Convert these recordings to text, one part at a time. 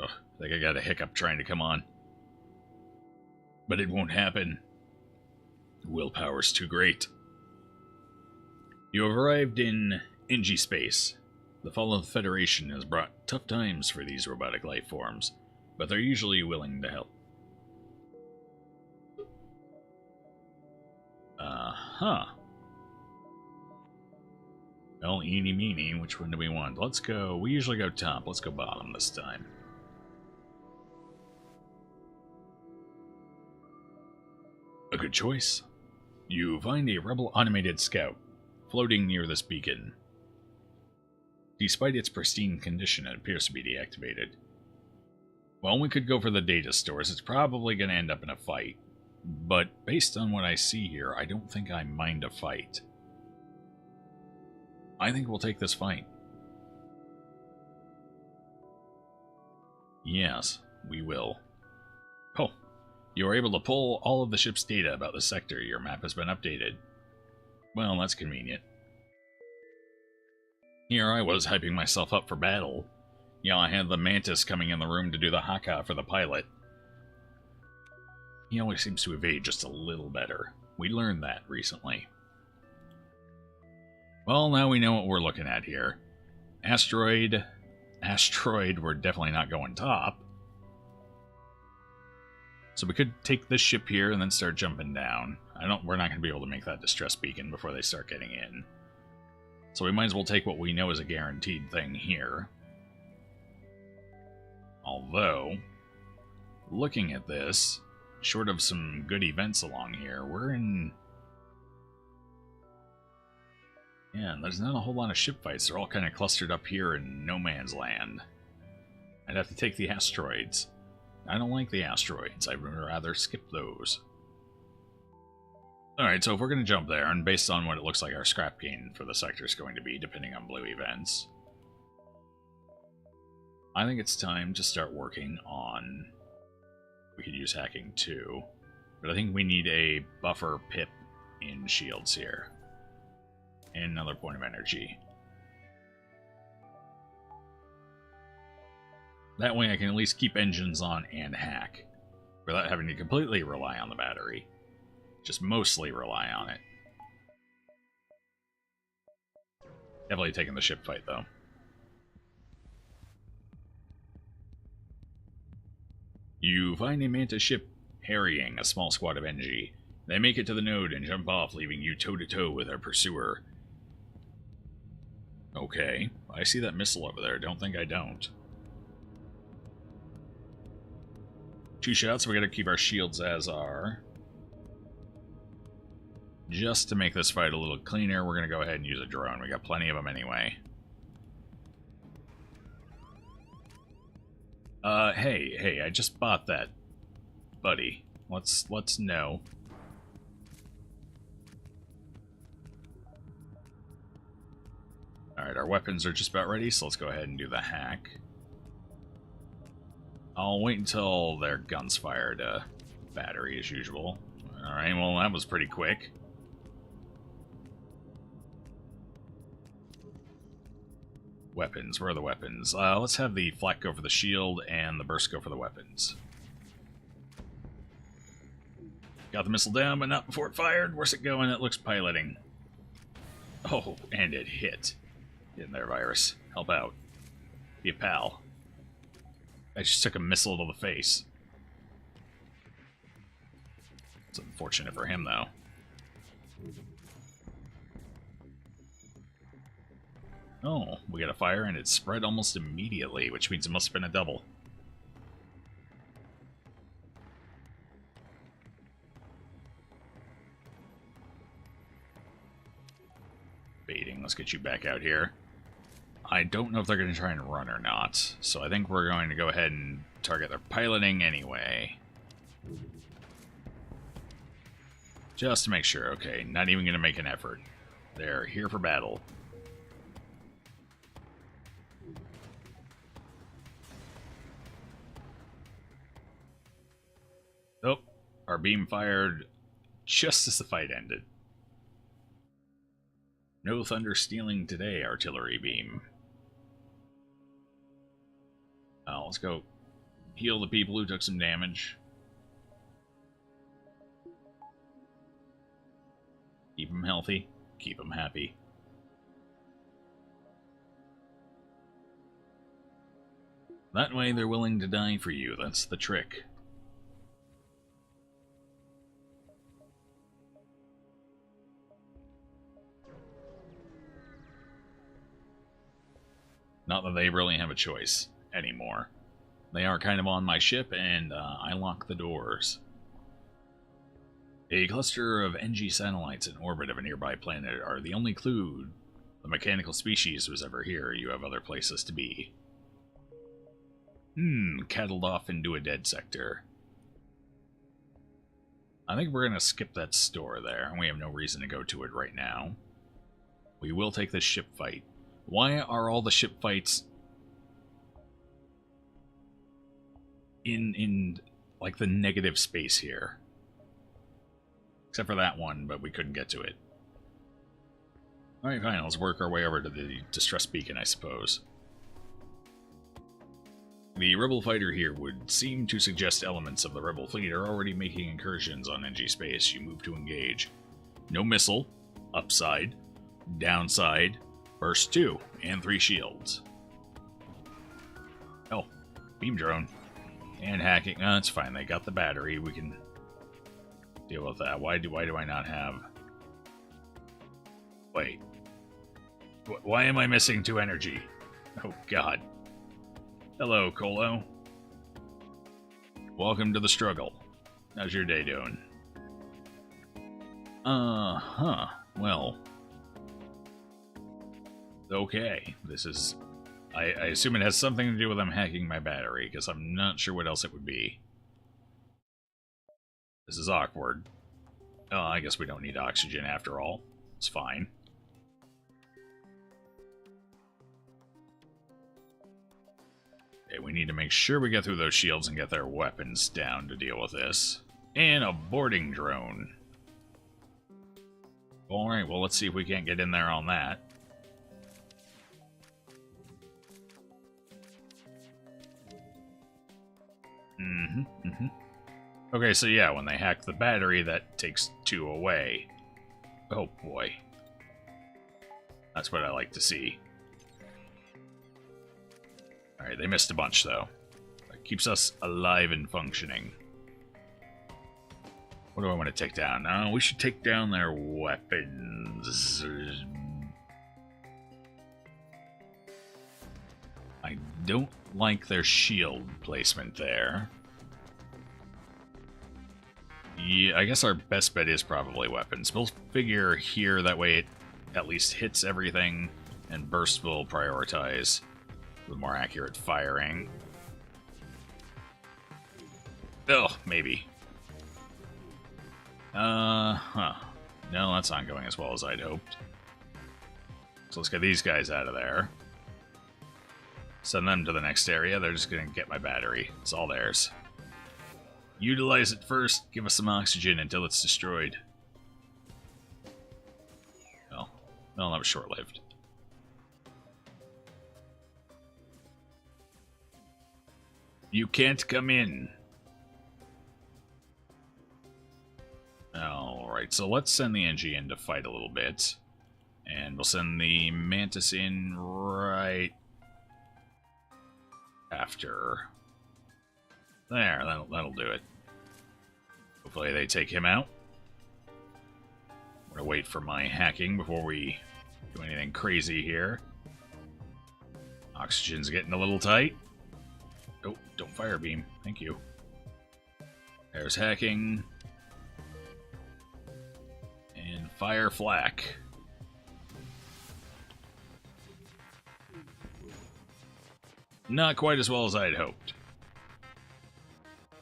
Ugh, I think I got a hiccup trying to come on. But it won't happen. Willpower's too great. You have arrived in Inge space. The fall of the Federation has brought tough times for these robotic life forms, but they're usually willing to help. Uh-huh. Well, eeny meeny, which one do we want? Let's go, we usually go top, let's go bottom this time. A good choice. You find a rebel automated scout floating near this beacon. Despite its pristine condition, it appears to be deactivated. Well, we could go for the data stores. It's probably going to end up in a fight. But based on what I see here, I don't think I mind a fight. I think we'll take this fight. Yes, we will. Oh, you were able to pull all of the ship's data about the sector. Your map has been updated. Well, that's convenient. Here I was hyping myself up for battle. Yeah, I had the Mantis coming in the room to do the haka for the pilot. He always seems to evade just a little better. We learned that recently. Well, now we know what we're looking at here. Asteroid, we're definitely not going top. So we could take this ship here and then start jumping down. We're not going to be able to make that distress beacon before they start getting in. So we might as well take what we know is a guaranteed thing here. Although, looking at this, short of some good events along here, we're in... Yeah, there's not a whole lot of ship fights. They're all kind of clustered up here in no man's land. I'd have to take the asteroids. I don't like the asteroids. I'd rather skip those. Alright, so if we're going to jump there, and based on what it looks like our scrap gain for the sector is going to be, depending on blue events, I think it's time to start working on... We could use hacking too, but I think we need a buffer pip in shields here. And another point of energy. That way I can at least keep engines on and hack, without having to completely rely on the battery. Just mostly rely on it. Definitely taking the ship fight, though. You find a Manta ship harrying a small squad of Engi. They make it to the node and jump off, leaving you toe-to-toe with their pursuer. Okay, I see that missile over there. Don't think I don't. 2 shots, we gotta keep our shields as are. Just to make this fight a little cleaner, we're gonna go ahead and use a drone. We got plenty of them anyway. Hey, I just bought that. Buddy, let's know. Alright, our weapons are just about ready, so let's go ahead and do the hack. I'll wait until their guns fire to battery as usual. Alright, well that was pretty quick. Weapons, where are the weapons? Let's have the flak go for the shield and the burst go for the weapons. Got the missile down, but not before it fired. Where's it going? It looks piloting. Oh, and it hit. Get in there, virus. Help out. Be a pal. I just took a missile to the face. It's unfortunate for him, though. Oh, we got a fire and it spread almost immediately, which means it must have been a double. Baiting, let's get you back out here. I don't know if they're going to try and run or not, so I think we're going to go ahead and target their piloting anyway. Just to make sure, okay, not even going to make an effort. They're here for battle. Oh, our beam fired just as the fight ended. No thunder stealing today, artillery beam. Let's go heal the people who took some damage. Keep them healthy. Keep them happy. That way they're willing to die for you. That's the trick. Not that they really have a choice anymore. They are kind of on my ship, and I lock the doors. A cluster of NG satellites in orbit of a nearby planet are the only clue the mechanical species was ever here. You have other places to be. Cattled off into a dead sector. I think we're going to skip that store there, and we have no reason to go to it right now. We will take this ship fight. Why are all the ship fights in like the negative space here? Except for that one, but we couldn't get to it. Alright, fine, let's work our way over to the distress beacon, I suppose. The rebel fighter here would seem to suggest elements of the rebel fleet are already making incursions on NG space. You move to engage. No missile. Upside. Downside. Burst 2, and 3 shields. Oh, beam drone. And hacking. Oh, that's fine. They got the battery. We can deal with that. Why do I not have... Wait. Why am I missing 2 energy? Oh, God. Hello, Colo. Welcome to the struggle. How's your day doing? Well... Okay, this is... I assume it has something to do with them hacking my battery, because I'm not sure what else it would be. This is awkward. Oh, I guess we don't need oxygen after all. It's fine. Okay, we need to make sure we get through those shields and get their weapons down to deal with this. And a boarding drone. Alright, well, let's see if we can't get in there on that. Okay, so yeah, when they hack the battery, that takes 2 away. Oh boy. That's what I like to see. Alright, they missed a bunch, though. That keeps us alive and functioning. What do I want to take down? No, we should take down their weapons. I don't like their shield placement there. Yeah, I guess our best bet is probably weapons. We'll figure here, that way it at least hits everything, and burst will prioritize with more accurate firing. Oh, maybe. No, that's not going as well as I'd hoped. So let's get these guys out of there. Send them to the next area. They're just going to get my battery. It's all theirs. Utilize it first. Give us some oxygen until it's destroyed. Well, that was short-lived. You can't come in. Alright, so let's send the NG in to fight a little bit. And we'll send the Mantis in right after. There, that'll do it. Hopefully they take him out. I'm gonna wait for my hacking before we do anything crazy here. Oxygen's getting a little tight. Oh, don't fire beam. Thank you. There's hacking. And fire flak. Not quite as well as I had hoped.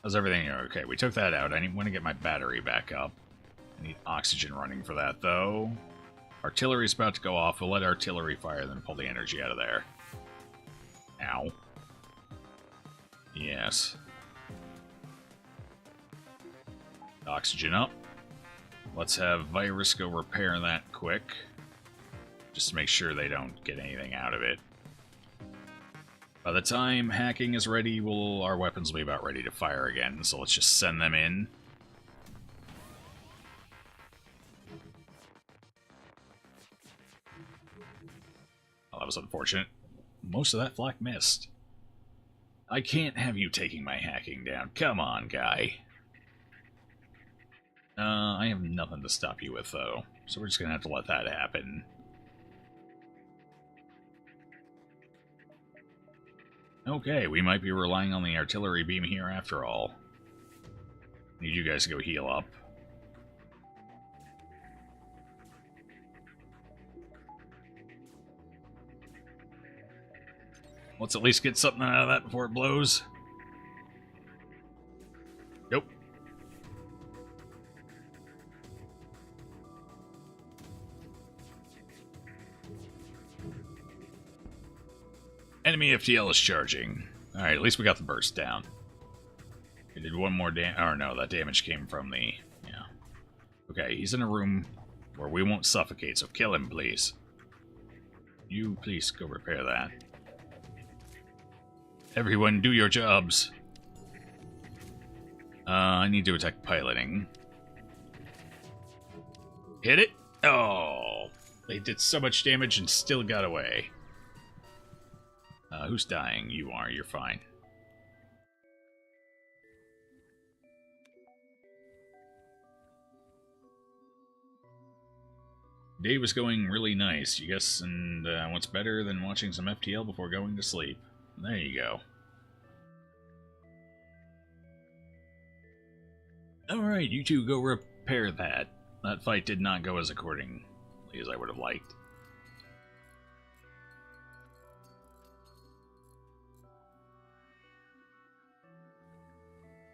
How's everything here? Okay, we took that out. I want to get my battery back up. I need oxygen running for that, though. Artillery's about to go off. We'll let artillery fire, then pull the energy out of there. Ow. Yes. Oxygen up. Let's have Virus go repair that quick. Just to make sure they don't get anything out of it. By the time hacking is ready, our weapons will be about ready to fire again, so let's just send them in. Well, that was unfortunate. Most of that flak missed. I can't have you taking my hacking down. Come on, guy. I have nothing to stop you with, though, so we're just gonna have to let that happen. Okay, we might be relying on the artillery beam here after all. Need you guys to go heal up. Let's at least get something out of that before it blows. Nope. Enemy FTL is charging. Alright, at least we got the burst down. It did one more damage. Oh no, that damage came from the... Yeah. Okay, he's in a room where we won't suffocate, so kill him, please. You, please, go repair that. Everyone, do your jobs. I need to attack piloting. Hit it? Oh, they did so much damage and still got away. Who's dying? You are. You're fine. Day was going really nice, you guess, and what's better than watching some FTL before going to sleep? There you go. Alright, you two go repair that. That fight did not go as accordingly as I would have liked.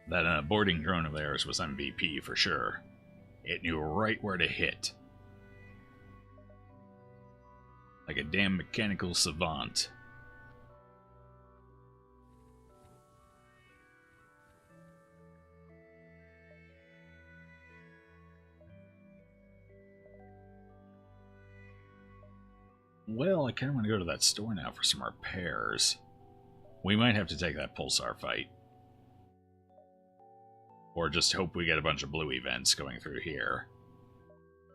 That boarding drone of theirs was MVP for sure. It knew right where to hit. Like a damn mechanical savant. Well, I kind of want to go to that store now for some repairs. We might have to take that pulsar fight. Or just hope we get a bunch of blue events going through here.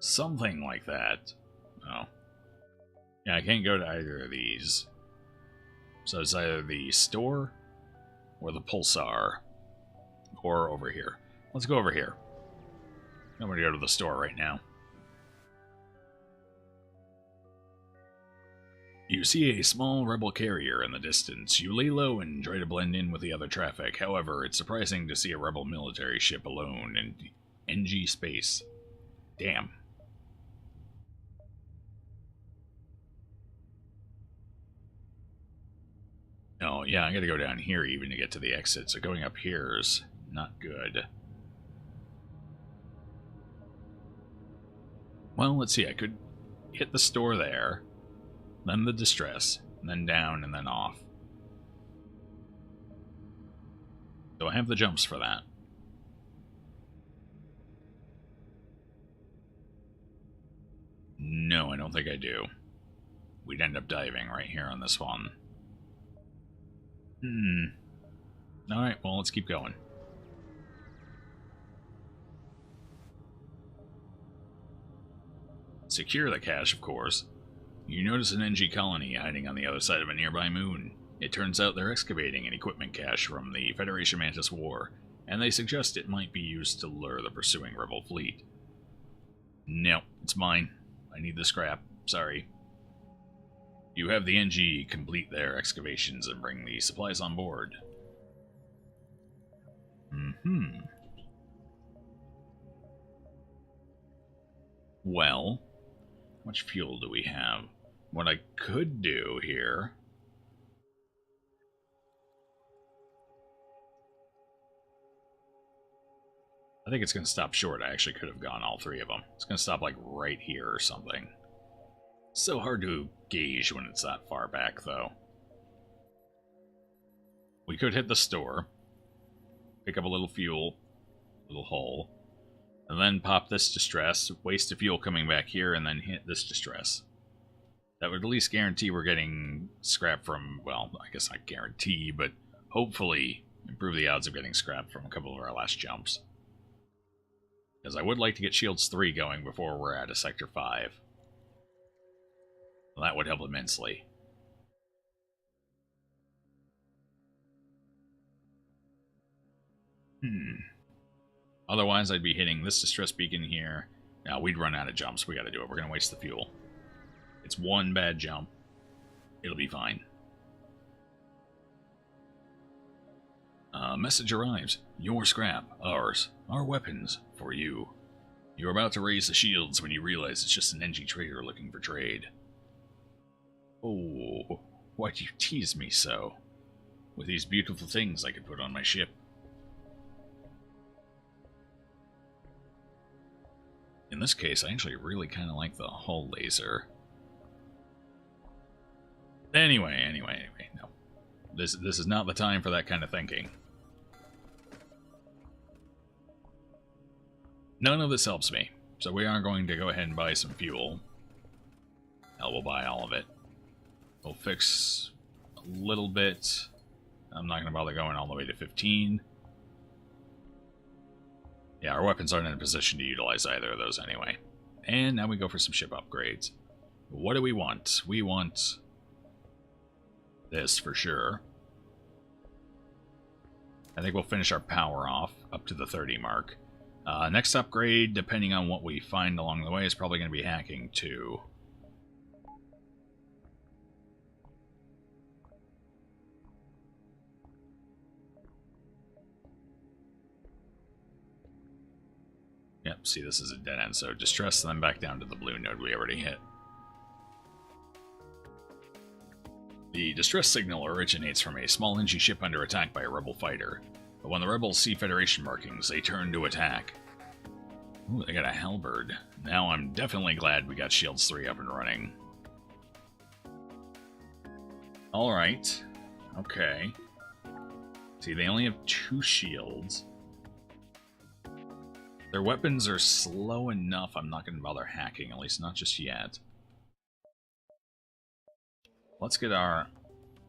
Something like that. Oh. Yeah, I can't go to either of these. So it's either the store or the pulsar. Or over here. Let's go over here. I'm going to go to the store right now. You see a small rebel carrier in the distance. You lay low and try to blend in with the other traffic. However, it's surprising to see a rebel military ship alone in NG space. Damn. Oh, yeah, I gotta go down here even to get to the exit, so going up here is not good. Well, let's see, I could hit the store there, then the distress, and then down, and then off. Do I have the jumps for that? No, I don't think I do. We'd end up diving right here on this one. Alright, well, let's keep going. Secure the cache, of course. You notice an NG colony hiding on the other side of a nearby moon. It turns out they're excavating an equipment cache from the Federation Mantis War, and they suggest it might be used to lure the pursuing rebel fleet. No, it's mine. I need the scrap. Sorry. You have the NG complete their excavations and bring the supplies on board. Well, how much fuel do we have? What I could do here... I think it's going to stop short. I actually could have gone all three of them. It's going to stop like right here or something. So hard to gauge when it's that far back, though. We could hit the store, pick up a little fuel, little hull, and then pop this distress, waste the fuel coming back here, and then hit this distress. That would at least guarantee we're getting scrap from, well, I guess not guarantee, but hopefully improve the odds of getting scrap from a couple of our last jumps. Because I would like to get Shields 3 going before we're at a Sector 5. Well, that would help immensely. Otherwise, I'd be hitting this distress beacon here. Now, we'd run out of jumps. We gotta do it. We're gonna waste the fuel. It's one bad jump. It'll be fine. Message arrives. Your scrap. Ours. Our weapons. For you. You're about to raise the shields when you realize it's just an NG trader looking for trade. Oh, why'd you tease me so? With these beautiful things I could put on my ship. In this case, I actually really kind of like the hull laser. Anyway, no. This is not the time for that kind of thinking. None of this helps me, so we are going to go ahead and buy some fuel. Hell, we'll buy all of it. We'll fix a little bit. I'm not going to bother going all the way to 15. Yeah, our weapons aren't in a position to utilize either of those anyway. And now we go for some ship upgrades. What do we want? We want this for sure. I think we'll finish our power off up to the 30 mark. Next upgrade, depending on what we find along the way, is probably going to be hacking too. Yep, see, this is a dead end, so distress them back down to the blue node we already hit. The distress signal originates from a small NG ship under attack by a rebel fighter. But when the rebels see Federation markings, they turn to attack. Ooh, they got a halberd. Now I'm definitely glad we got Shields 3 up and running. Alright. Okay. See, they only have 2 shields. Their weapons are slow enough, I'm not going to bother hacking, at least not just yet. Let's get our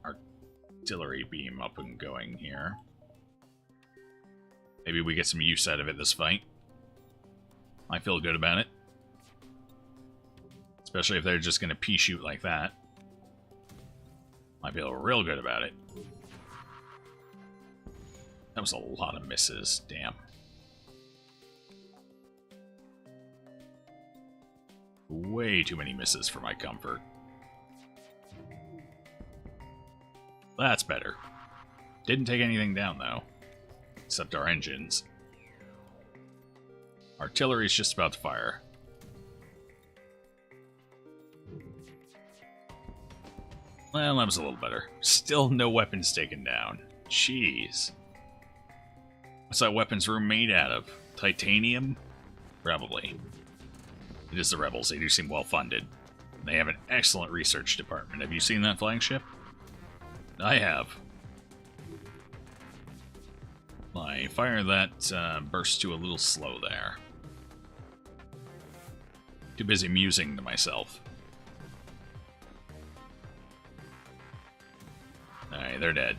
artillery beam up and going here. Maybe we get some use out of it this fight. I feel good about it. Especially if they're just going to pea shoot like that. I feel real good about it. That was a lot of misses, damn. Way too many misses for my comfort. That's better. Didn't take anything down, though. Except our engines. Artillery's just about to fire. Well, that was a little better. Still no weapons taken down. Jeez. What's that weapons room made out of? Titanium? Probably. It is the Rebels. They do seem well funded. They have an excellent research department. Have you seen that flagship? I have. My fire that burst to a little slow there. Too busy musing to myself. Alright, they're dead.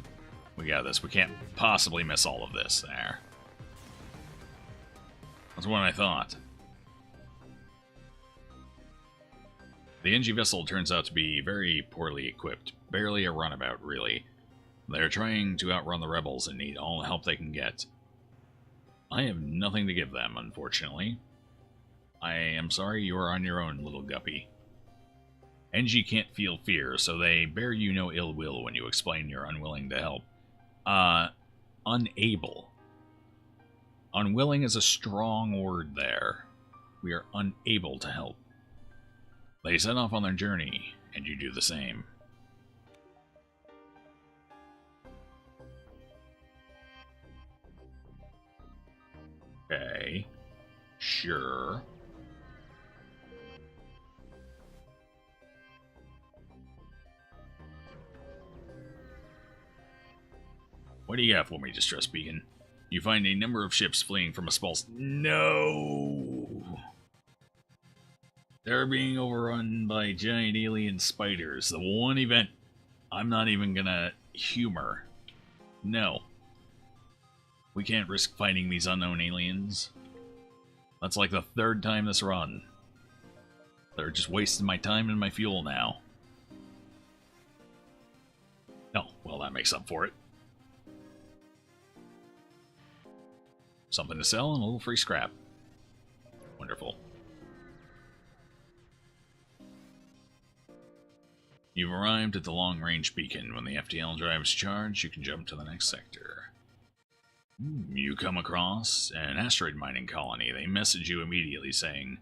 We got this. We can't possibly miss all of this. There. That's what I thought. The NG vessel turns out to be very poorly equipped. Barely a runabout, really. They're trying to outrun the rebels and need all the help they can get. I have nothing to give them, unfortunately. I am sorry you are on your own, little guppy. NG can't feel fear, so they bear you no ill will when you explain you're unwilling to help. Unable. Unwilling is a strong word there. We are unable to help. They set off on their journey, and you do the same. Okay. Sure. What do you got for me, Distress Beacon? You find a number of ships fleeing from a small... No! They're being overrun by giant alien spiders. The one event I'm not even gonna humor. No. We can't risk fighting these unknown aliens. That's like the third time this run. They're just wasting my time and my fuel now. No, well, that makes up for it. Something to sell and a little free scrap. Wonderful. You've arrived at the long-range beacon. When the FTL drives charge, you can jump to the next sector. You come across an asteroid mining colony. They message you immediately saying,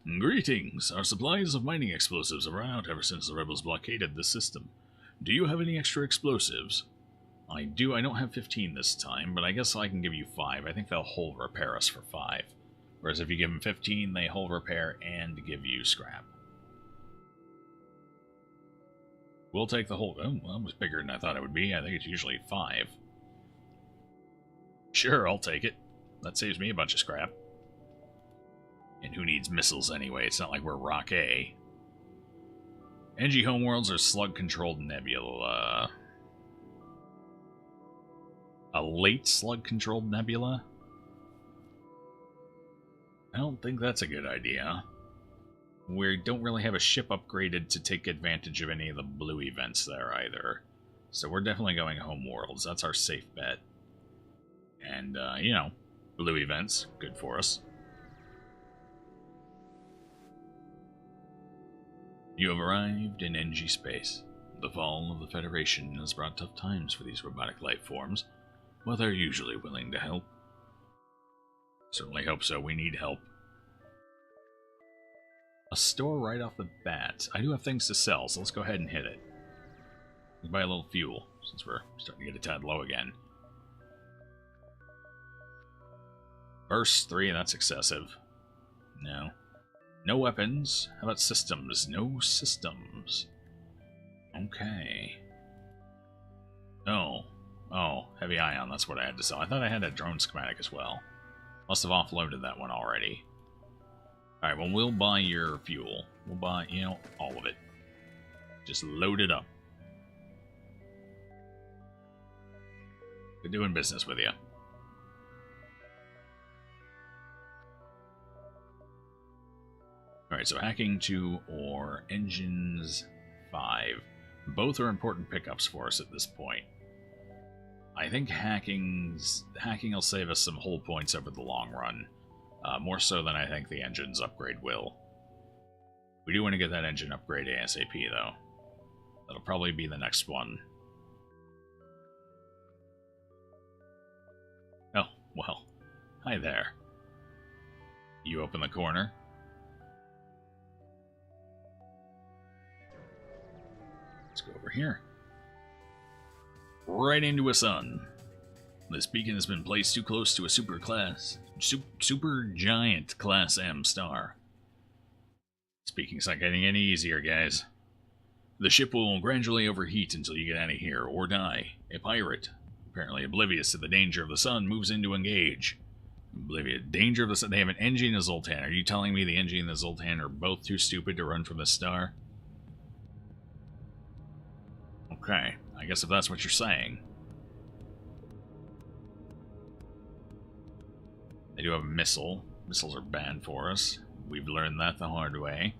"Greetings! Our supplies of mining explosives have run out ever since the rebels blockaded the system. Do you have any extra explosives?" I do. I don't have 15 this time, but I guess I can give you 5. I think they'll hull repair us for 5. Whereas if you give them 15, they hull repair and give you scrap. We'll take the whole... Oh, well, it was bigger than I thought it would be. I think it's usually 5. Sure, I'll take it. That saves me a bunch of scrap. And who needs missiles anyway? It's not like we're Rock A. NG homeworlds are slug-controlled nebula. A late slug-controlled nebula? I don't think that's a good idea. We don't really have a ship upgraded to take advantage of any of the blue events there either. So we're definitely going homeworlds. That's our safe bet. And, you know, blue events, good for us. You have arrived in NG space. The fall of the Federation has brought tough times for these robotic life forms, but they're usually willing to help. Certainly hope so. We need help. A store right off the bat. I do have things to sell, so let's go ahead and hit it. Let's buy a little fuel, since we're starting to get a tad low again. Burst 3, that's excessive. No. No weapons. How about systems? No systems. Okay. Oh. Oh, heavy ion, that's what I had to sell. I thought I had a drone schematic as well. Must have offloaded that one already. Alright, well, we'll buy your fuel. We'll buy, you know, all of it. Just load it up. Good doing business with you. Alright, so hacking 2 or engines 5. Both are important pickups for us at this point. I think hacking will save us some hull points over the long run. More so than I think the engine's upgrade will. We do want to get that engine upgrade ASAP, though. That'll probably be the next one. Oh, well. Hi there. You open the corner. Let's go over here. Right into a sun. This beacon has been placed too close to a super giant Class M star. Speaking's not getting any easier, guys. The ship will gradually overheat until you get out of here, or die. A pirate, apparently oblivious to the danger of the sun, moves in to engage. Oblivious. Danger of the sun. They have an NG and a Zoltan. Are you telling me the NG and the Zoltan are both too stupid to run from the star? Okay, I guess if that's what you're saying. They do have a missile. Missiles are bad for us. We've learned that the hard way.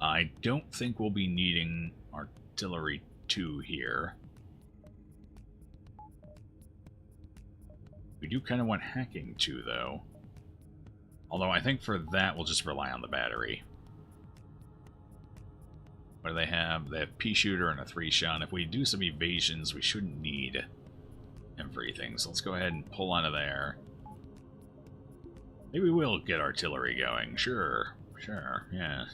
I don't think we'll be needing artillery 2 here. We do kind of want hacking 2, though. Although I think for that, we'll just rely on the battery. What do they have? They have P-Shooter and a 3-shot. If we do some evasions, we shouldn't need everything. So let's go ahead and pull out of there. Maybe we'll get artillery going. Sure. Sure, yeah.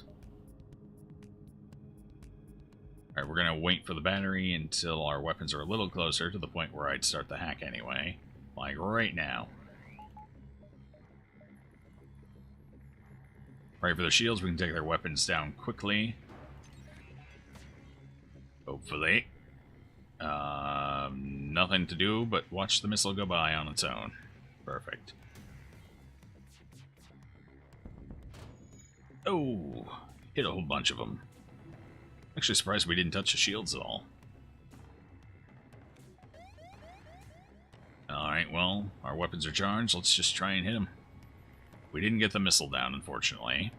Alright, we're going to wait for the battery until our weapons are a little closer to the point where I'd start the hack anyway. Like right now. Right, for the shields, we can take their weapons down quickly. Hopefully. Nothing to do but watch the missile go by on its own. Perfect. Oh, hit a whole bunch of them. Actually surprised we didn't touch the shields at all. Alright, well, our weapons are charged. Let's just try and hit them. We didn't get the missile down, unfortunately.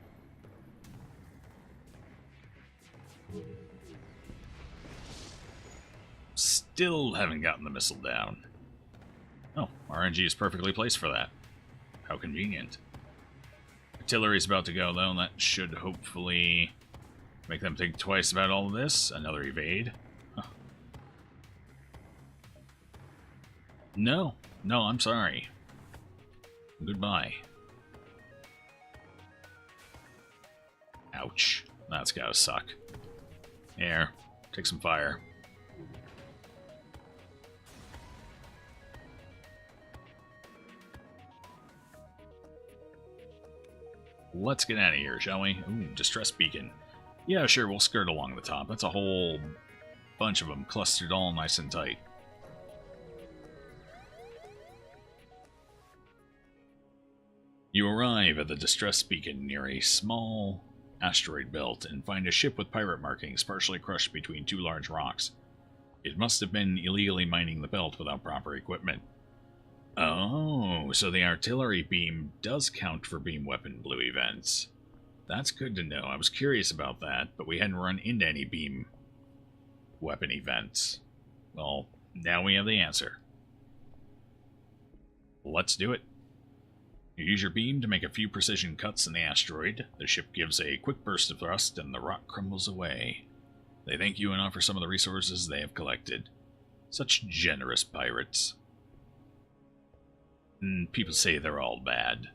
Still haven't gotten the missile down. Oh, RNG is perfectly placed for that. How convenient. Artillery's about to go, though, and that should hopefully make them think twice about all of this. Another evade. Huh. No, I'm sorry. Goodbye. Ouch. That's gotta suck. Here, take some fire. Let's get out of here, shall we? Ooh, distress beacon. Yeah, sure, we'll skirt along the top. That's a whole bunch of them clustered all nice and tight. You arrive at the distress beacon near a small asteroid belt and find a ship with pirate markings partially crushed between two large rocks. It must have been illegally mining the belt without proper equipment. Oh, so the artillery beam does count for beam weapon blue events. That's good to know. I was curious about that, but we hadn't run into any beam weapon events. Well, now we have the answer. Let's do it. You use your beam to make a few precision cuts in the asteroid. The ship gives a quick burst of thrust, and the rock crumbles away. They thank you and offer some of the resources they have collected. Such generous pirates. And people say they're all bad.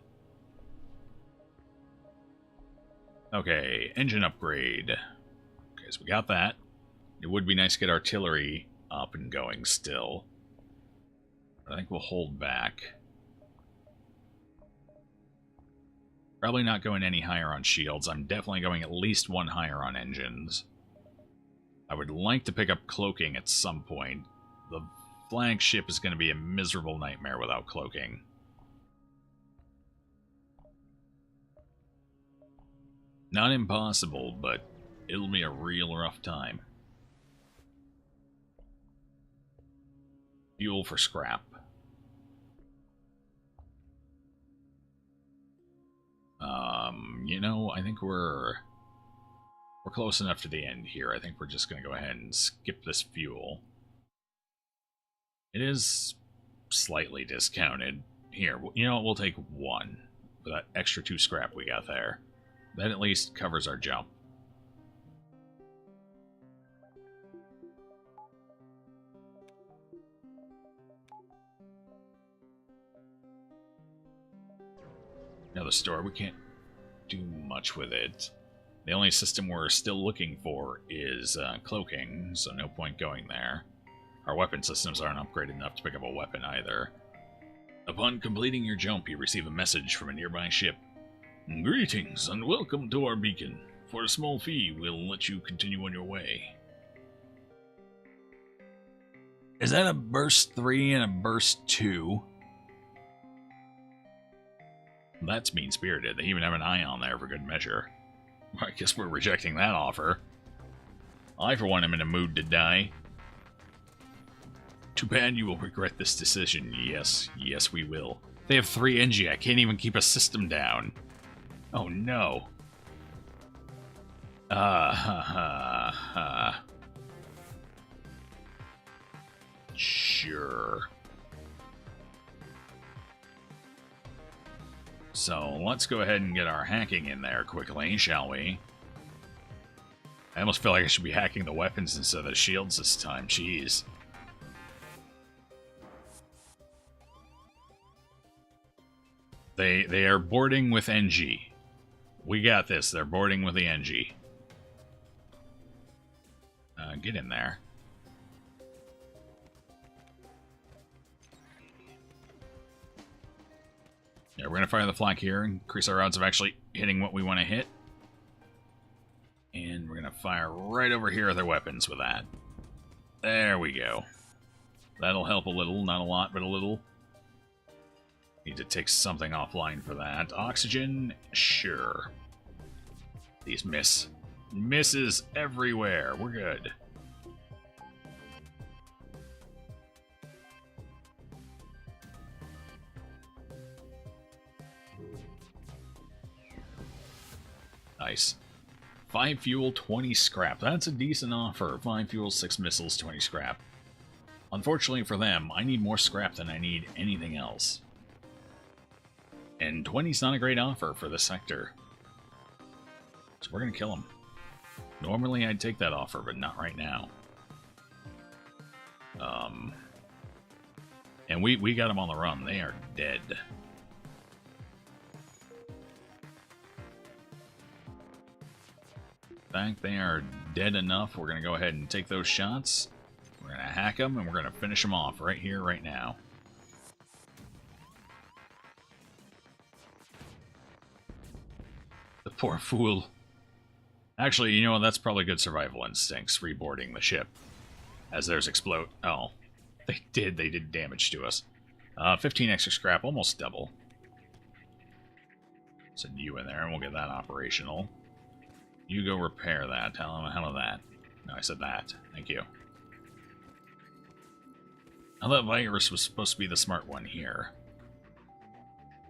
Okay, engine upgrade. Okay, so we got that. It would be nice to get artillery up and going still. I think we'll hold back. Probably not going any higher on shields. I'm definitely going at least one higher on engines. I would like to pick up cloaking at some point. The flagship is going to be a miserable nightmare without cloaking. Not impossible, but it'll be a real rough time. Fuel for scrap. You know, I think we're close enough to the end here. I think we're just going to go ahead and skip this fuel. It is slightly discounted. Here, you know what, we'll take one for that extra 2 scrap we got there. That at least covers our jump. Now the store, we can't do much with it. The only system we're still looking for is cloaking, so no point going there. Our weapon systems aren't upgraded enough to pick up a weapon either. Upon completing your jump, you receive a message from a nearby ship. Greetings and welcome to our beacon. For a small fee, we'll let you continue on your way. Is that a burst 3 and a burst 2? That's mean-spirited. They even have an eye on there for good measure. I guess we're rejecting that offer. I, for one, am in a mood to die. Too bad you will regret this decision. Yes, we will. They have 3 NG. I can't even keep a system down. Oh, no. Sure. So, let's go ahead and get our hacking in there quickly, shall we? I almost feel like I should be hacking the weapons instead of the shields this time. Jeez. They are boarding with NG. We got this. They're boarding with the NG. Get in there. Yeah, we're going to fire the flak here, increase our odds of actually hitting what we want to hit. And we're going to fire right over here with our weapons with that. There we go. That'll help a little, not a lot, but a little. Need to take something offline for that. Oxygen? Sure. These misses everywhere. We're good. Nice. 5 fuel, 20 scrap. That's a decent offer. 5 fuel, 6 missiles, 20 scrap. Unfortunately for them, I need more scrap than I need anything else. And 20's not a great offer for this sector. So we're going to kill him. Normally I'd take that offer, but not right now. And we got them on the run. They are dead. In fact, they are dead enough. We're going to go ahead and take those shots. We're going to hack them, and we're going to finish them off right here, right now. The poor fool. Actually, you know what? That's probably good survival instincts, reboarding the ship. As theirs explode. Oh, they did damage to us. 15 extra scrap, almost double. Send you in there, and we'll get that operational. You go repair that. How of that? No, I said that. Thank you. Now that virus was supposed to be the smart one here.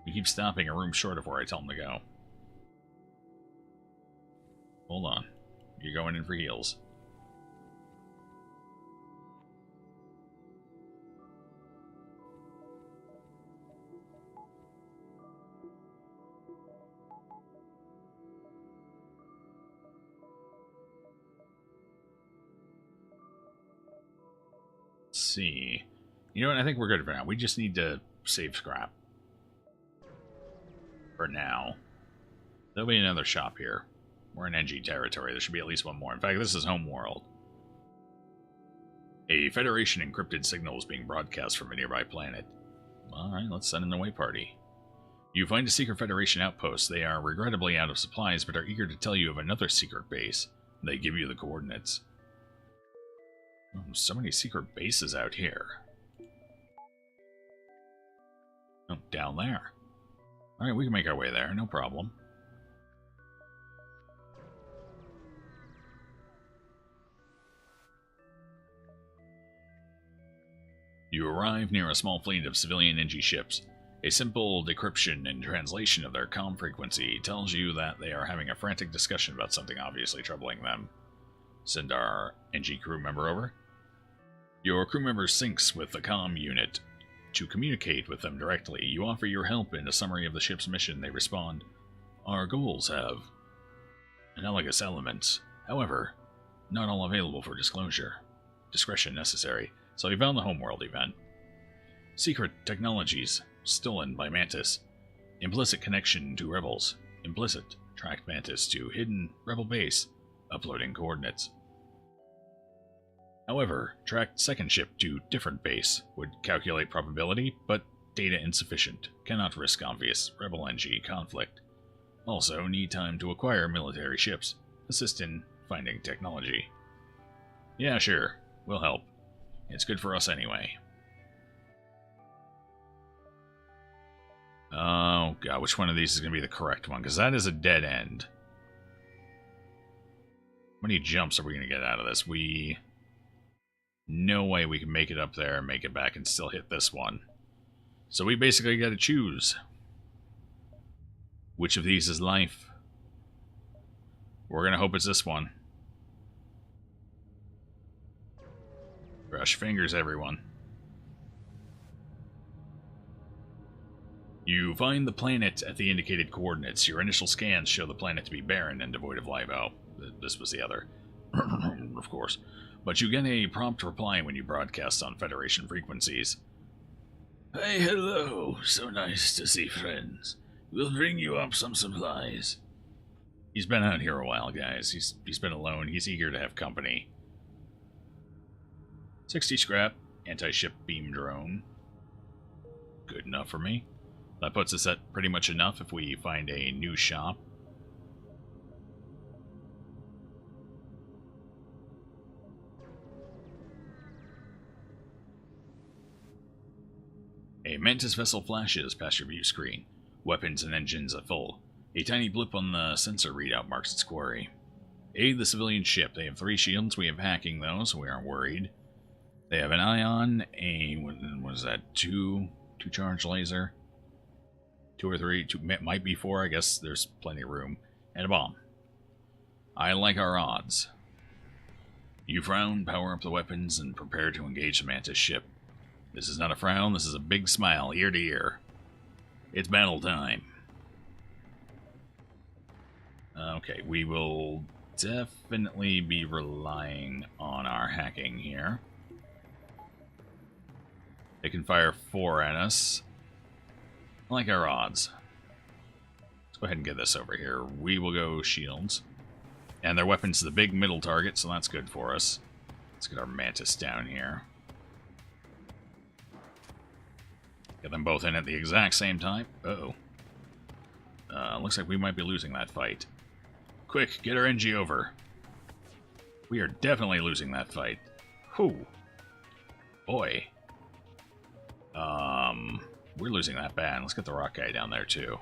We keep stopping a room short of where I tell him to go. Hold on. You're going in for heals. See. You know what? I think we're good for now. We just need to save scrap. For now. There'll be another shop here. We're in NG territory. There should be at least one more. In fact, this is homeworld. A Federation encrypted signal is being broadcast from a nearby planet. Alright, let's send an away party. You find a secret Federation outpost. They are regrettably out of supplies, but are eager to tell you of another secret base. They give you the coordinates. Oh, so many secret bases out here. Oh, down there. Alright, we can make our way there, no problem. You arrive near a small fleet of civilian NG ships. A simple decryption and translation of their comm frequency tells you that they are having a frantic discussion about something obviously troubling them. Send our NG crew member over. Your crew member syncs with the comm unit. To communicate with them directly, you offer your help in a summary of the ship's mission. They respond, "Our goals have analogous elements. However, not all available for disclosure. Discretion necessary." So we found the homeworld event. Secret technologies stolen by Mantis. Implicit connection to rebels. Implicit tracked Mantis to hidden rebel base. Uploading coordinates. However, tracked second ship to different base. Would calculate probability, but data insufficient. Cannot risk obvious rebel NG conflict. Also, need time to acquire military ships. Assist in finding technology. Yeah, sure. We'll help. It's good for us anyway. Oh god, which one of these is going to be the correct one? Because that is a dead end. How many jumps are we going to get out of this? No way we can make it up there and make it back and still hit this one. So we basically got to choose. Which of these is life? We're going to hope it's this one. Brush fingers, everyone. You find the planet at the indicated coordinates. Your initial scans show the planet to be barren and devoid of life. Oh, this was the other. Of course. But you get a prompt reply when you broadcast on Federation frequencies. "Hey, hello. So nice to see friends. We'll bring you up some supplies." He's been out here a while, guys. He's been alone. He's eager to have company. 60 scrap, anti-ship beam drone. Good enough for me. That puts us at pretty much enough if we find a new shop. A Mantis vessel flashes past your view screen. Weapons and engines are full. A tiny blip on the sensor readout marks its quarry. Aid the civilian ship. They have 3 shields. We have hacking, though, so we aren't worried. They have an ion, what is that, 2 charge laser? 2 or 3, might be 4, I guess there's plenty of room. And a bomb. I like our odds. You frown, power up the weapons, and prepare to engage the Mantis ship. This is not a frown, this is a big smile, ear to ear. It's battle time. Okay, we will definitely be relying on our hacking here. They can fire 4 at us. I like our odds. Let's go ahead and get this over here. We will go shields. And their weapon's the big middle target, so that's good for us. Let's get our Mantis down here. Get them both in at the exact same time. Uh-oh. Looks like we might be losing that fight. Quick, get our NG over. We are definitely losing that fight. Whew. Boy. We're losing that bad. Let's get the rock guy down there, too.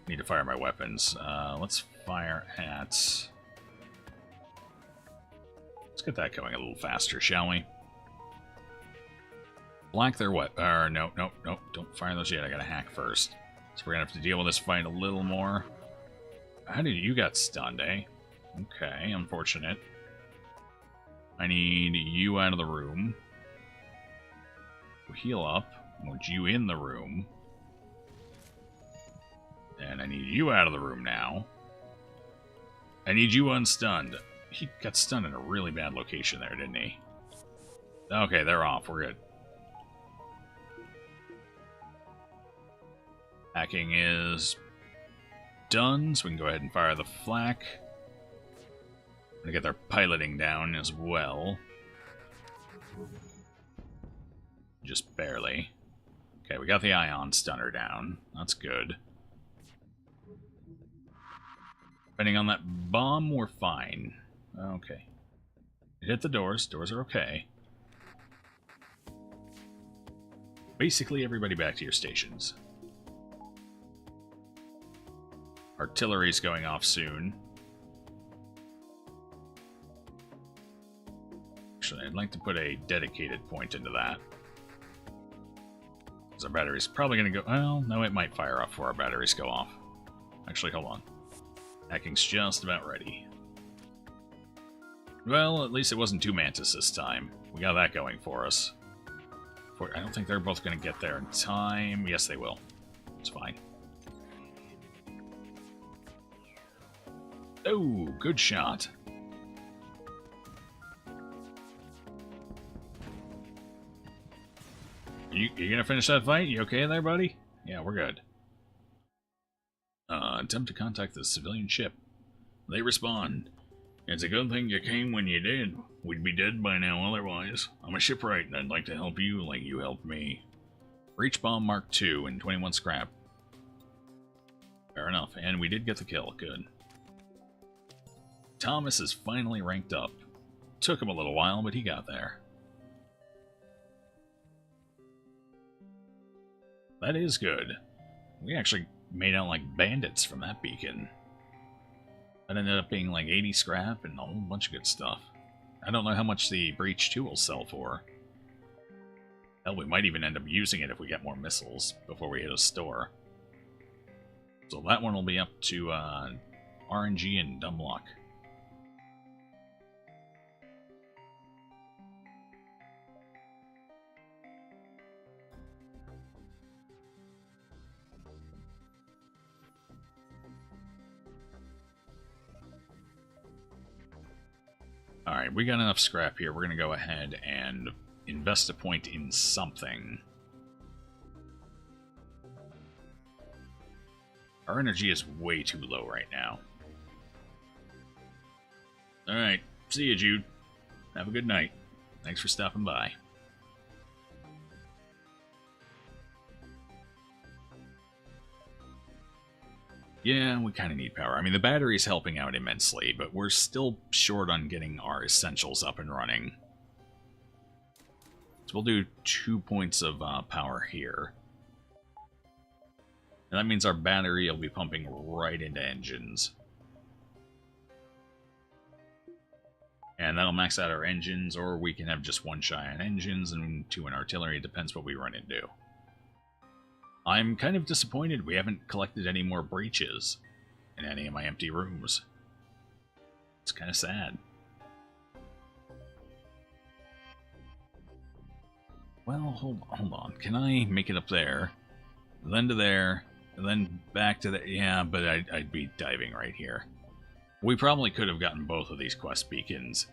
Need to fire my weapons. Let's fire at... Let's get that going a little faster, shall we? Black their what? No, don't fire those yet. I gotta hack first. So we're gonna have to deal with this fight a little more. How did you got stunned, eh? Okay, unfortunate. I need you out of the room. Heal up. I want you in the room. And I need you out of the room now. I need you unstunned. He got stunned in a really bad location there, didn't he? Okay, they're off. We're good. Hacking is done, so we can go ahead and fire the flak. I'm gonna get their piloting down as well. Just barely. Okay, we got the ion stunner down. That's good. Depending on that bomb, we're fine. Okay. It hit the doors. Doors are okay. Basically, everybody back to your stations. Artillery's going off soon. Actually, I'd like to put a dedicated point into that. Because our battery's probably going to go... Well, no, it might fire off before our batteries go off. Actually, hold on. Hacking's just about ready. Well, at least it wasn't 2 Mantis this time. We got that going for us. I don't think they're both going to get there in time. Yes, they will. It's fine. Oh, good shot. You gonna finish that fight? You okay there, buddy? Yeah, we're good. Attempt to contact the civilian ship. They respond. It's a good thing you came when you did. We'd be dead by now otherwise. I'm a shipwright and I'd like to help you like you helped me. Breach bomb Mark II and 21 scrap. Fair enough, and we did get the kill. Good. Thomas is finally ranked up. Took him a little while, but he got there. That is good. We actually made out like bandits from that beacon. That ended up being like 80 scrap and a whole bunch of good stuff. I don't know how much the Breach 2 will sell for. Hell, we might even end up using it if we get more missiles before we hit a store. So that one will be up to RNG and dumb luck. Alright, we got enough scrap here. We're going to go ahead and invest a point in something. Our energy is way too low right now. Alright, see you, Jude. Have a good night. Thanks for stopping by. Yeah, we kind of need power. I mean, the battery's helping out immensely, but we're still short on getting our essentials up and running. So we'll do 2 points of power here. And that means our battery will be pumping right into engines. And that'll max out our engines, or we can have just 1 shy on engines and 2 in artillery. It depends what we run into. I'm kind of disappointed we haven't collected any more breaches in any of my empty rooms. It's kind of sad. Well, hold on. Can I make it up there, then to there, and then back to there? Yeah, but I'd be diving right here. We probably could have gotten both of these quest beacons.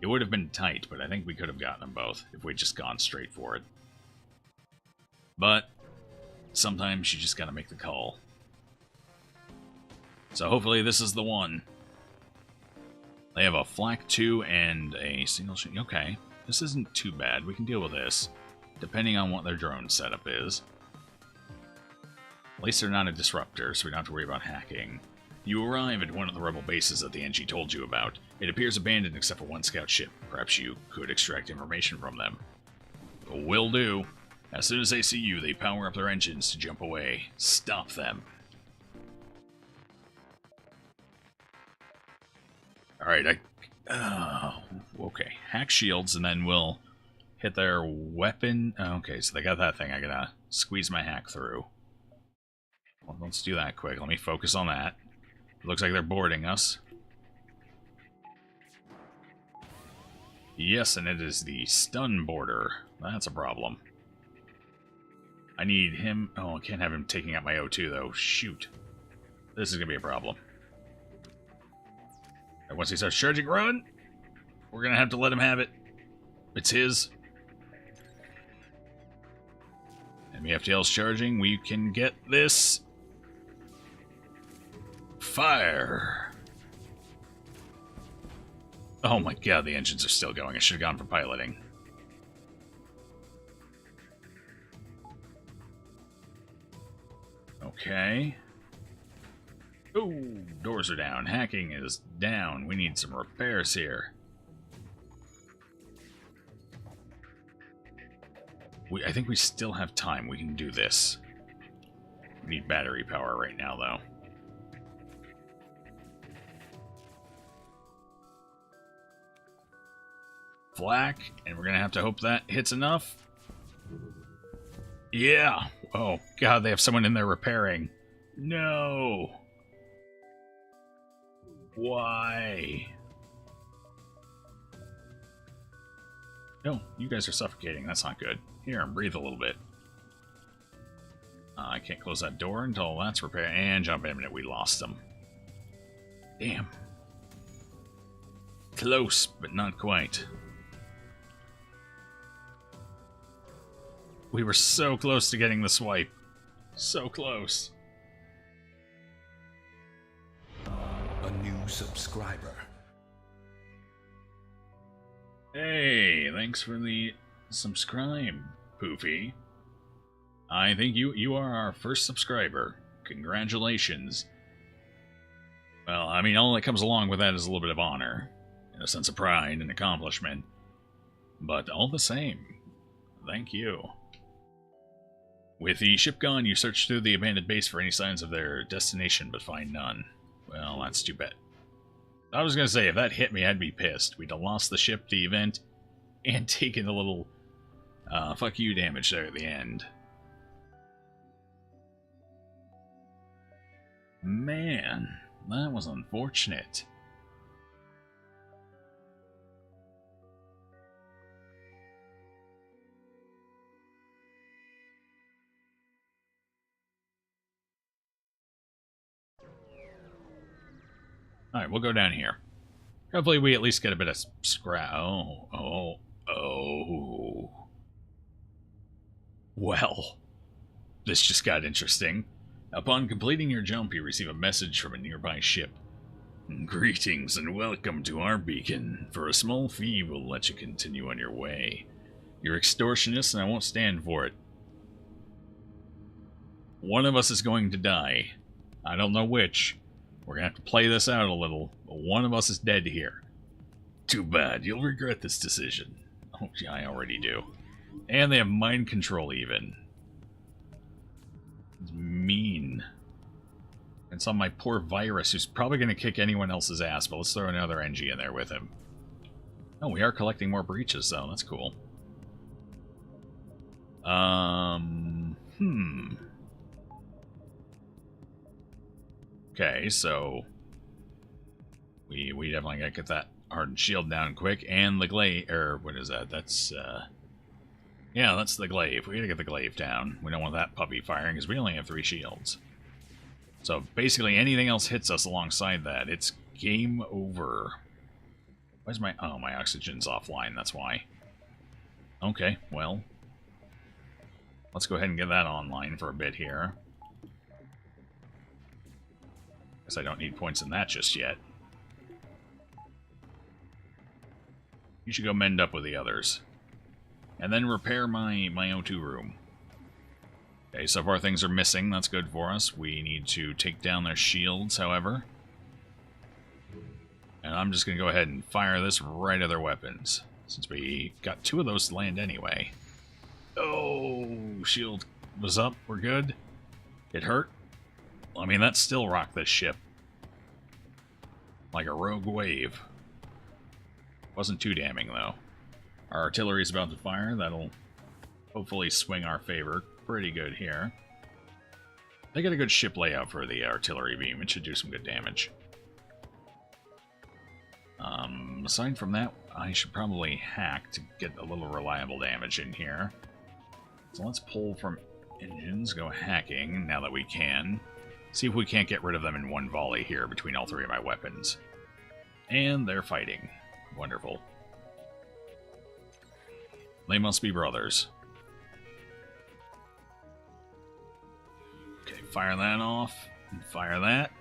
It would have been tight, but I think we could have gotten them both if we'd just gone straight for it. But sometimes you just gotta make the call. So hopefully this is the one. They have a flak 2 and a single shot. Okay, this isn't too bad. We can deal with this, depending on what their drone setup is. At least they're not a disruptor, so we don't have to worry about hacking. You arrive at one of the rebel bases that the NG told you about. It appears abandoned except for 1 scout ship. Perhaps you could extract information from them. Will do. As soon as they see you, they power up their engines to jump away. Stop them. Alright, okay. Hack shields, and then we'll hit their weapon. Okay, so they got that thing. I gotta squeeze my hack through. Well, let's do that quick. Let me focus on that. Looks like they're boarding us. Yes, and it is the stun boarder. That's a problem. I need him... Oh, I can't have him taking out my O2, though. Shoot. This is going to be a problem. And once he starts charging, run! We're going to have to let him have it. It's his. Enemy FTL's charging. We can get this. Fire! Oh my god, the engines are still going. I should have gone for piloting. Okay. Ooh, doors are down. Hacking is down. We need some repairs here. I think we still have time. We can do this. We need battery power right now, though. Flak, and we're gonna have to hope that hits enough. Yeah. Oh, God, they have someone in there repairing. No. Why? No, you guys are suffocating. That's not good. Here, breathe a little bit. I can't close that door until that's repaired. And jump in a minute. We lost them. Damn. Close, but not quite. We were so close to getting the swipe. So close. A new subscriber. Hey, thanks for the subscribe, Poofy. I think you are our first subscriber. Congratulations. Well, I mean, all that comes along with that is a little bit of honor, and a sense of pride and accomplishment. But all the same, thank you. With the ship gone, you search through the abandoned base for any signs of their destination, but find none. Well, that's too bad. I was going to say, if that hit me, I'd be pissed. We'd have lost the ship, the event, and taken a little fuck you damage there at the end. Man, that was unfortunate. Alright, we'll go down here. Hopefully we at least get a bit of scrap. Oh. Well, this just got interesting. Upon completing your jump, you receive a message from a nearby ship. Greetings and welcome to our beacon. For a small fee, we'll let you continue on your way. You're extortionist and I won't stand for it. One of us is going to die. I don't know which. We're going to have to play this out a little, but one of us is dead here. Too bad. You'll regret this decision. Oh, yeah, I already do. And they have mind control even. It's mean. It's on my poor virus, who's probably going to kick anyone else's ass, but let's throw another NG in there with him. Oh, we are collecting more breaches, though. That's cool. Okay, so we definitely gotta get that hardened shield down quick, and the glaive, or what is that? That's yeah, that's the glaive. We gotta get the glaive down. We don't want that puppy firing because we only have 3 shields. So basically, anything else hits us alongside that, it's game over. Why's my my oxygen's offline? That's why. Okay, well, let's go ahead and get that online for a bit here. Guess I don't need points in that just yet. You should go mend up with the others. And then repair my O2 room. Okay, so far things are missing. That's good for us. We need to take down their shields, however. And I'm just going to go ahead and fire this right at their weapons, since we got 2 of those to land anyway. Oh, shield was up. We're good. It hurt. I mean, that still rocked this ship like a rogue wave. Wasn't too damning, though. Our artillery's about to fire. That'll hopefully swing our favor pretty good here. They got a good ship layout for the artillery beam. It should do some good damage. Aside from that, I should probably hack to get a little reliable damage in here. So let's pull from engines, go hacking now that we can. See if we can't get rid of them in one volley here between all 3 of my weapons. And they're fighting. Wonderful. They must be brothers. Okay, fire that off. And fire that.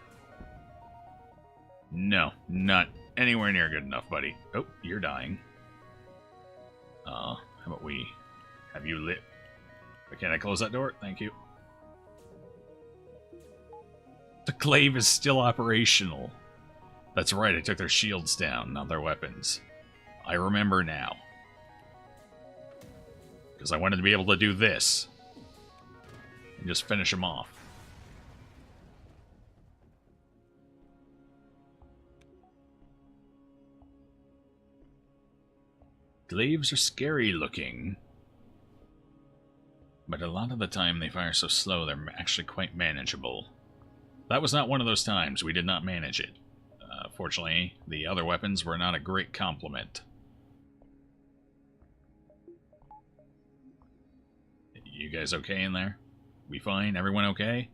No, not anywhere near good enough, buddy. Oh, you're dying. How about we have you lit? Can I close that door? Thank you. The glaive is still operational. That's right, I took their shields down, not their weapons. I remember now. Because I wanted to be able to do this. And just finish them off. Glaives are scary looking. But a lot of the time they fire so slow they're actually quite manageable. That was not one of those times. We did not manage it. Fortunately, the other weapons were not a great complement. You guys okay in there? We fine? Everyone okay?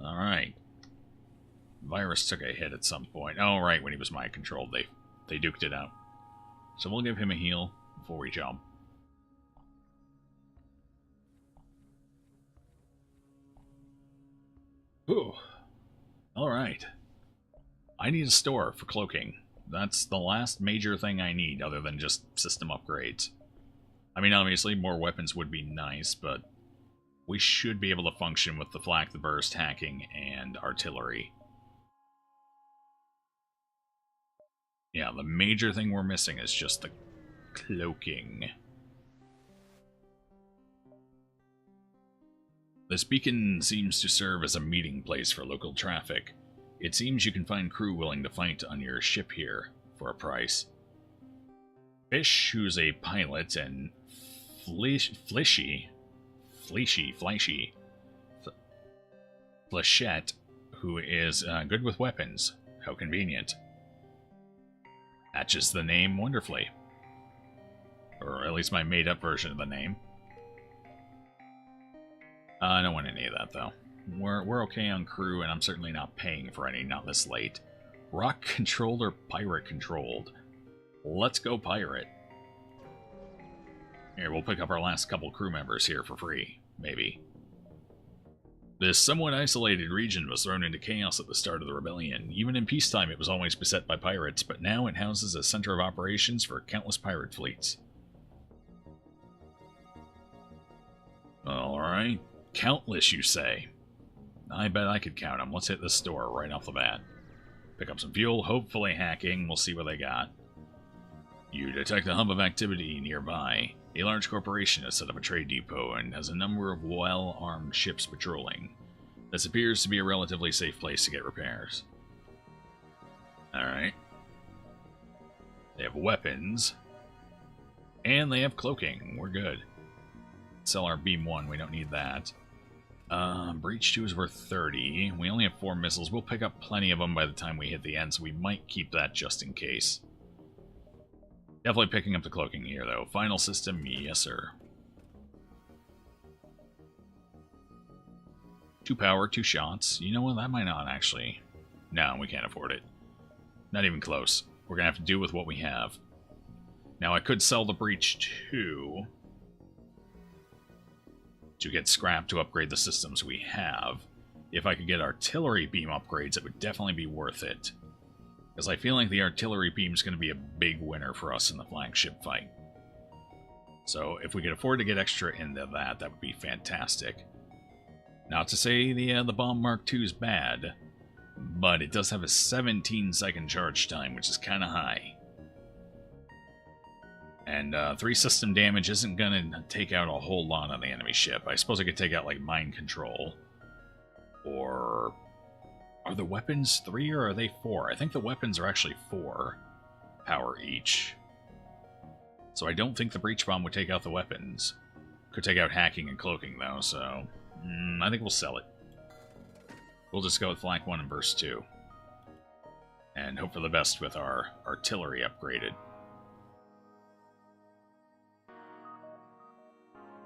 Alright. Virus took a hit at some point. Oh, right, when he was mind controlled, they duked it out. So we'll give him a heal before we jump. Ooh. Alright. I need a store for cloaking. That's the last major thing I need, other than just system upgrades. I mean, obviously, more weapons would be nice, but we should be able to function with the flak, the burst, hacking, and artillery. Yeah, the major thing we're missing is just the cloaking. This beacon seems to serve as a meeting place for local traffic. It seems you can find crew willing to fight on your ship here for a price. Fish, who's a pilot, and Flechette, who is good with weapons. How convenient. Matches the name wonderfully. Or at least my made-up version of the name. I don't want any of that, though. We're okay on crew, and I'm certainly not paying for any, not this late. Rock-controlled or pirate-controlled? Let's go pirate. Here, we'll pick up our last couple crew members here for free. Maybe. This somewhat isolated region was thrown into chaos at the start of the rebellion. Even in peacetime, it was always beset by pirates, but now it houses a center of operations for countless pirate fleets. Alright. Countless, you say? I bet I could count them. Let's hit this store right off the bat. Pick up some fuel, hopefully hacking. We'll see what they got. You detect a hub of activity nearby. A large corporation has set up a trade depot and has a number of well-armed ships patrolling. This appears to be a relatively safe place to get repairs. Alright. They have weapons. And they have cloaking. We're good. Sell our Beam 1. We don't need that. Breach 2 is worth 30. We only have 4 missiles. We'll pick up plenty of them by the time we hit the end, so we might keep that just in case. Definitely picking up the cloaking here, though. Final system, yes, sir. 2 power, 2 shots. You know what? That might not actually. No, we can't afford it. Not even close. We're going to have to do with what we have. Now, I could sell the Breach 2 to get scrap to upgrade the systems we have. If I could get artillery beam upgrades, it would definitely be worth it. Because I feel like the artillery beam is going to be a big winner for us in the flagship fight. So if we could afford to get extra into that, that would be fantastic. Not to say the Bomb Mark II is bad, but it does have a 17-second charge time, which is kind of high. And 3 system damage isn't going to take out a whole lot on the enemy ship. I suppose I could take out, like, mind control. Or... Are the weapons 3 or are they 4? I think the weapons are actually 4 power each. So I don't think the breach bomb would take out the weapons. Could take out hacking and cloaking, though, so... I think we'll sell it. We'll just go with Flak 1 and Burst 2. And hope for the best with our artillery upgraded.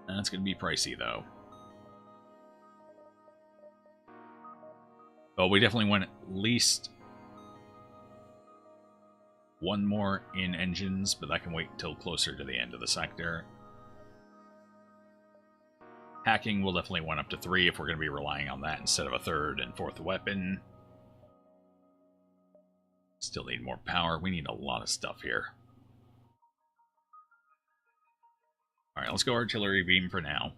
That's going to be pricey, though. Well, we definitely want at least 1 more in engines, but that can wait until closer to the end of the sector. Hacking will definitely want up to 3 if we're going to be relying on that instead of a 3rd and 4th weapon. Still need more power. We need a lot of stuff here. Alright, let's go artillery beam for now.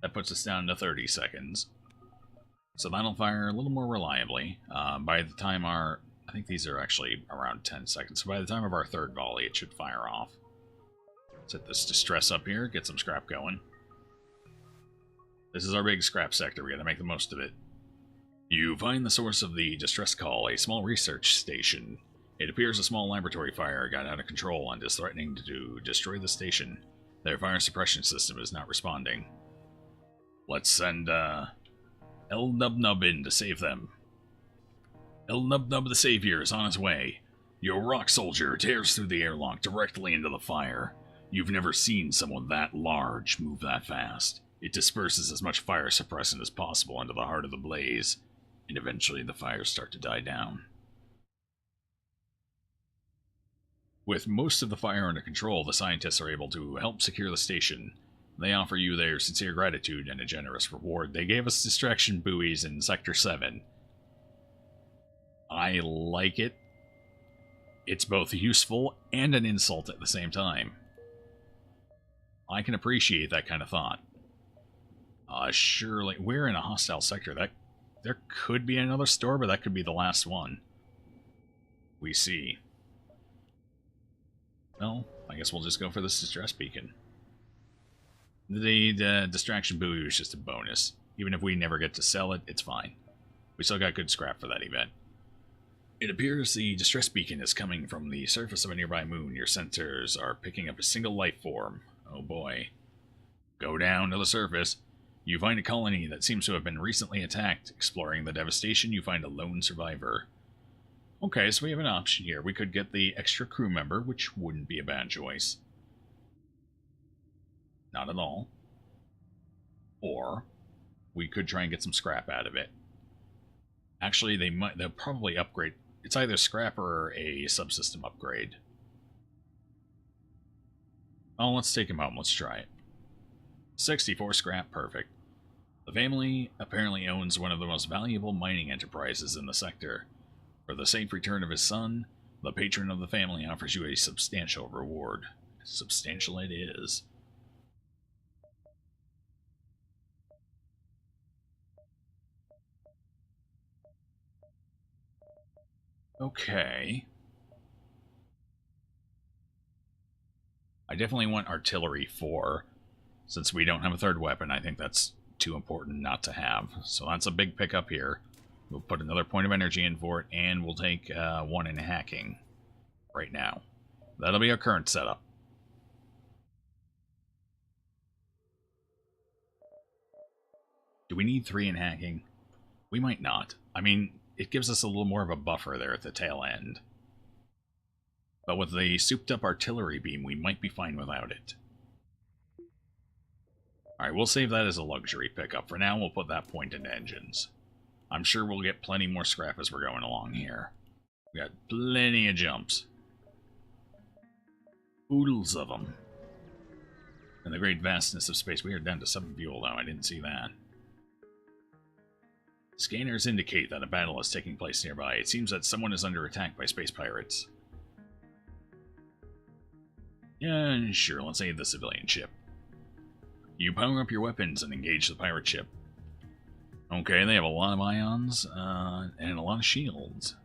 That puts us down to 30 seconds. So that'll fire a little more reliably. By the time our... I think these are actually around 10 seconds. So by the time of our 3rd volley, it should fire off. Set this distress up here, get some scrap going. This is our big scrap sector. We gotta make the most of it. You find the source of the distress call, a small research station. It appears a small laboratory fire got out of control and is threatening to destroy the station. Their fire suppression system is not responding. Let's send, El Nub in to save them. El Nub the Savior is on his way. Your rock soldier tears through the airlock directly into the fire. You've never seen someone that large move that fast. It disperses as much fire suppressant as possible into the heart of the blaze, and eventually the fires start to die down. With most of the fire under control, the scientists are able to help secure the station. They offer you their sincere gratitude and a generous reward. They gave us distraction buoys in Sector 7. I like it. It's both useful and an insult at the same time. I can appreciate that kind of thought. Surely, we're in a hostile sector. There could be another store, but that could be the last one. We see. Well, I guess we'll just go for this distress beacon. The distraction buoy was just a bonus. Even if we never get to sell it, it's fine. We still got good scrap for that event. It appears the distress beacon is coming from the surface of a nearby moon. Your sensors are picking up a single life form. Oh boy. Go down to the surface. You find a colony that seems to have been recently attacked. Exploring the devastation, you find a lone survivor. Okay, so we have an option here. We could get the extra crew member, which wouldn't be a bad choice. Not at all. Or we could try and get some scrap out of it. Actually, they'll probably upgrade. It's either scrap or a subsystem upgrade. Oh, let's take him home. Let's try it. 64 scrap, perfect. The family apparently owns one of the most valuable mining enterprises in the sector. For the safe return of his son, the patron of the family offers you a substantial reward. Substantial it is. Okay. I definitely want artillery 4. Since we don't have a third weapon, I think that's too important not to have. So that's a big pickup here. We'll put another point of energy in for it, and we'll take 1 in hacking right now. That'll be our current setup. Do we need 3 in hacking? We might not. I mean, it gives us a little more of a buffer there at the tail end. But with the souped-up artillery beam, we might be fine without it. Alright, we'll save that as a luxury pickup. For now, we'll put that point into engines. I'm sure we'll get plenty more scrap as we're going along here. We got plenty of jumps. Oodles of them. In the great vastness of space, we are down to 7 fuel, though. I didn't see that. Scanners indicate that a battle is taking place nearby. It seems that someone is under attack by space pirates. Yeah, sure, let's aid the civilian ship. You power up your weapons and engage the pirate ship. Okay, they have a lot of ions, and a lot of shields.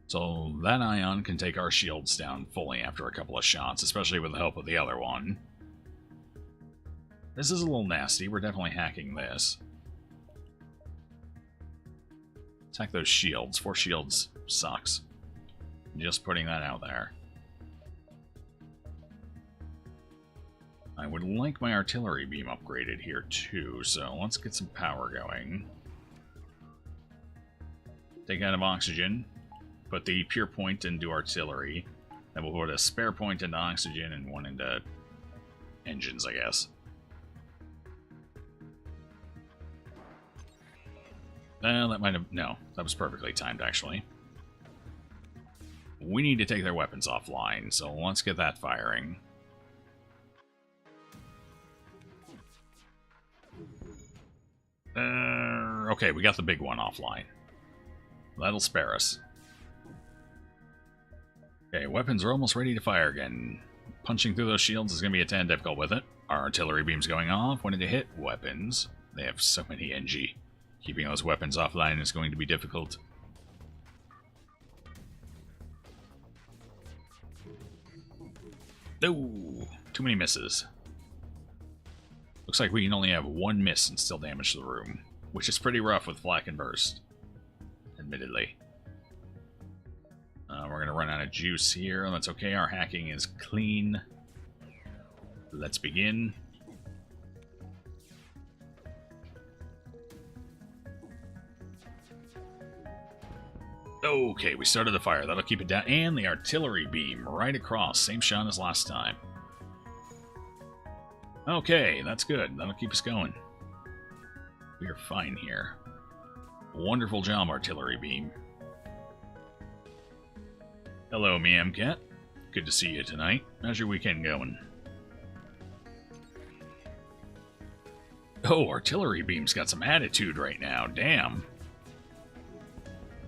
So that ion can take our shields down fully after a couple of shots, especially with the help of the other one. This is a little nasty. We're definitely hacking this. Attack those shields. 4 shields sucks. Just putting that out there. I would like my artillery beam upgraded here too, so let's get some power going. Take out of oxygen. Put the pure point into artillery. Then we'll put a spare point into oxygen and 1 into engines, I guess. That might have... No, that was perfectly timed, actually. We need to take their weapons offline, so let's get that firing. Okay, we got the big one offline. That'll spare us. Okay, weapons are almost ready to fire again. Punching through those shields is going to be a tad difficult with it. Our artillery beam's going off. When it hit weapons, they have so many NG. Keeping those weapons offline is going to be difficult. No, too many misses. Looks like we can only have 1 miss and still damage the room, which is pretty rough with flak and burst, admittedly. We're going to run out of juice here. That's okay. Our hacking is clean. Let's begin. Okay, we started the fire. That'll keep it down. And the artillery beam right across. Same shot as last time. Okay, that's good. That'll keep us going. We are fine here. Wonderful job, artillery beam. Hello, Meow Cat. Good to see you tonight. How's your weekend going? Oh, artillery beam's got some attitude right now. Damn.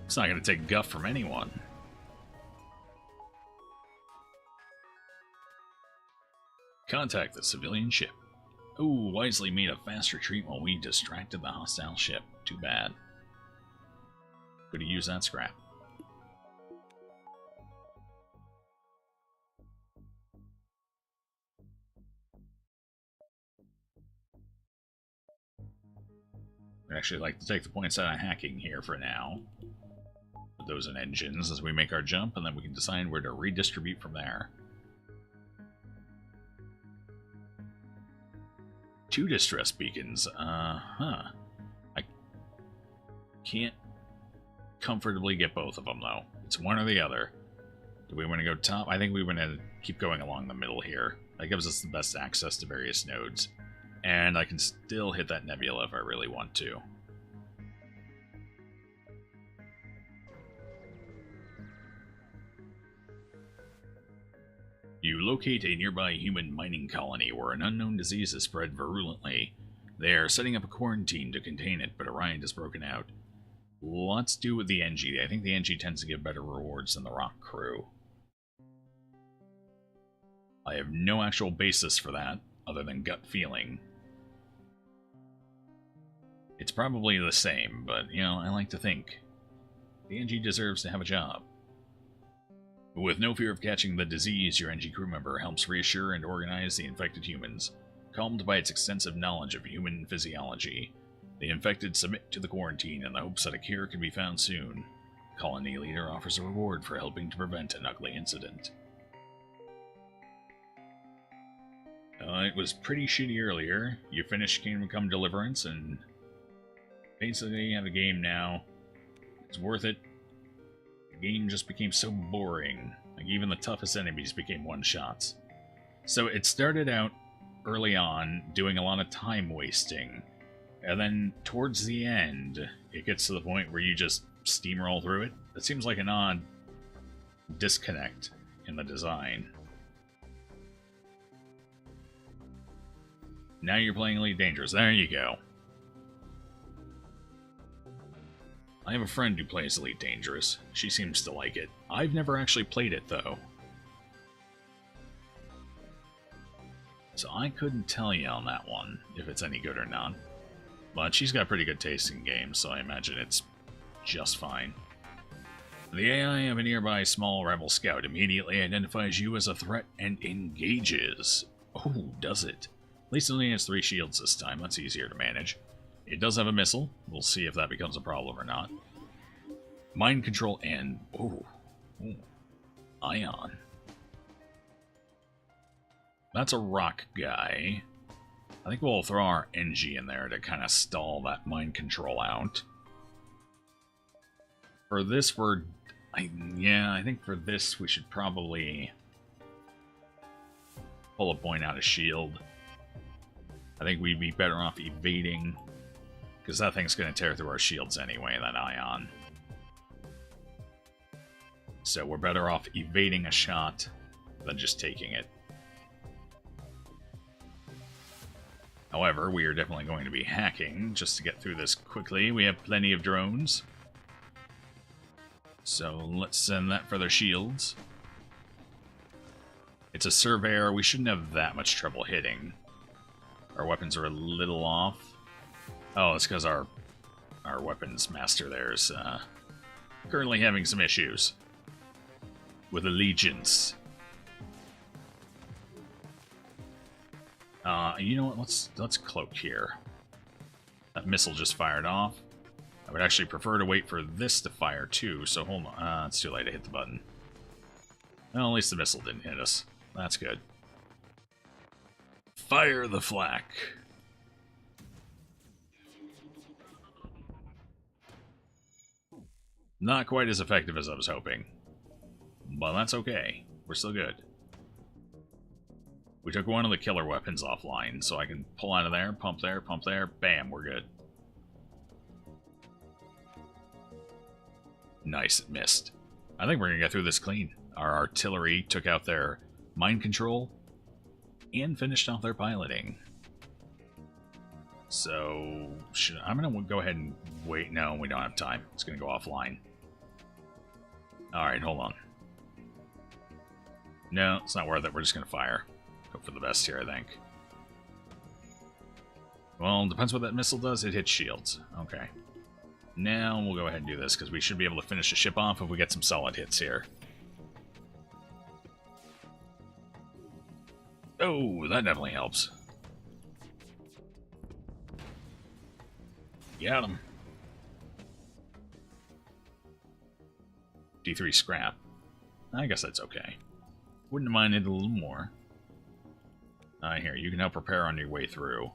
It's not going to take guff from anyone. Contact the civilian ship. Ooh, wisely made a fast retreat while we distracted the hostile ship. Too bad. Could have used that scrap. I'd actually like to take the points out of hacking here for now. Put those in engines as we make our jump, and then we can decide where to redistribute from there. 2 distress beacons. I can't comfortably get both of them, though. It's one or the other. Do we want to go top? I think we want to keep going along the middle here. That gives us the best access to various nodes. And I can still hit that nebula if I really want to. You locate a nearby human mining colony where an unknown disease is spread virulently. They are setting up a quarantine to contain it, but a riot has broken out. Let's do with the NG. I think the NG tends to give better rewards than the rock crew. I have no actual basis for that, other than gut feeling. It's probably the same, but, you know, I like to think the NG deserves to have a job. With no fear of catching the disease, your NG crew member helps reassure and organize the infected humans. Calmed by its extensive knowledge of human physiology, the infected submit to the quarantine in the hopes that a cure can be found soon. Colony leader offers a reward for helping to prevent an ugly incident. It was pretty shitty earlier. You finished Kingdom Come Deliverance, and basically you have a game now. It's worth it. The game just became so boring. Like, even the toughest enemies became one-shots. So it started out early on doing a lot of time wasting, and then towards the end, it gets to the point where you just steamroll through it. It seems like an odd disconnect in the design. Now you're playing Elite Dangerous. There you go. I have a friend who plays Elite Dangerous. She seems to like it. I've never actually played it, though. So I couldn't tell you on that one, if it's any good or not. But she's got pretty good taste in games, so I imagine it's just fine. The AI of a nearby small rebel scout immediately identifies you as a threat and engages. Oh, does it? At least it only has 3 shields this time. That's easier to manage. It does have a missile. We'll see if that becomes a problem or not. Mind control and... Oh. Ion. That's a rock guy. I think we'll throw our NG in there to kind of stall that mind control out. For this, I think for this we should probably pull a point out of shield. I think we'd be better off evading, because that thing's going to tear through our shields anyway, that ion. So we're better off evading a shot than just taking it. However, we are definitely going to be hacking just to get through this quickly. We have plenty of drones. So let's send that for their shields. It's a surveyor. We shouldn't have that much trouble hitting. Our weapons are a little off. Oh, it's because our weapons master there is currently having some issues with allegiance. You know what? Let's cloak here. That missile just fired off. I would actually prefer to wait for this to fire too. So hold on. It's too late to hit the button. Well, at least the missile didn't hit us. That's good. Fire the flak. Not quite as effective as I was hoping. But that's okay. We're still good. We took one of the killer weapons offline, so I can pull out of there, pump there, bam, we're good. Nice, it missed. I think we're gonna get through this clean. Our artillery took out their mind control and finished off their piloting. So, I'm gonna go ahead and wait. No, we don't have time. It's gonna go offline. Alright, hold on. No, it's not worth it. We're just gonna fire. Hope for the best here, I think. Well, depends what that missile does. It hits shields. Okay. Now we'll go ahead and do this, because we should be able to finish the ship off if we get some solid hits here. Oh, that definitely helps. Got him. D3 scrap. I guess that's okay. Wouldn't have minded a little more. Here, you can help prepare on your way through.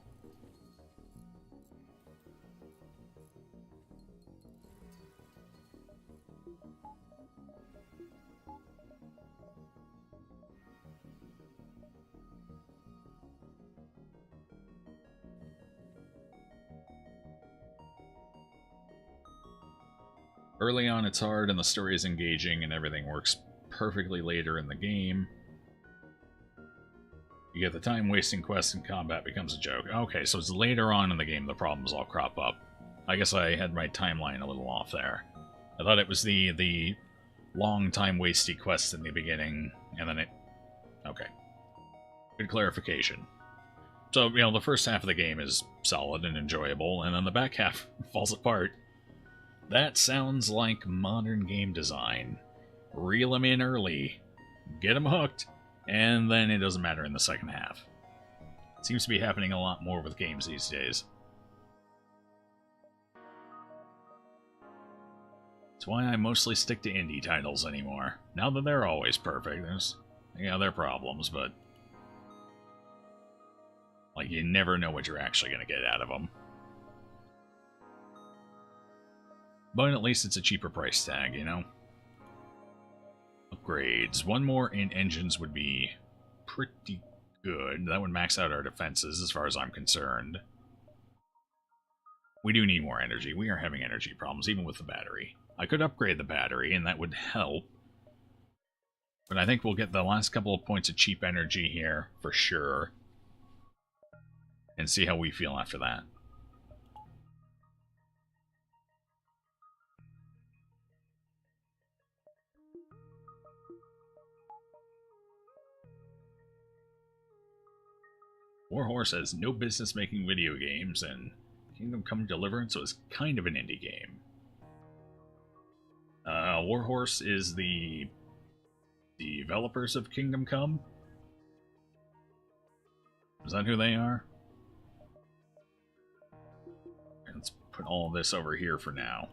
Early on it's hard and the story is engaging and everything works perfectly later in the game. You get the time-wasting quest and combat becomes a joke. Okay, so it's later on in the game the problems all crop up. I guess I had my timeline a little off there. I thought it was the long time-wasty quest in the beginning, and then it... Okay. Good clarification. So, the first half of the game is solid and enjoyable, and then the back half falls apart. That sounds like modern game design. Reel them in early, get them hooked, and then it doesn't matter in the second half. It seems to be happening a lot more with games these days. That's why I mostly stick to indie titles anymore. Now that they're always perfect, there's their problems, but like you never know what you're actually going to get out of them. But at least it's a cheaper price tag, Upgrades. One more in engines would be pretty good. That would max out our defenses as far as I'm concerned. We do need more energy. We are having energy problems, even with the battery. I could upgrade the battery, and that would help. But I think we'll get the last couple of points of cheap energy here, for sure. And see how we feel after that. Warhorse has no business making video games, and Kingdom Come Deliverance was kind of an indie game. Warhorse is the developers of Kingdom Come? Is that who they are? Let's put all this over here for now.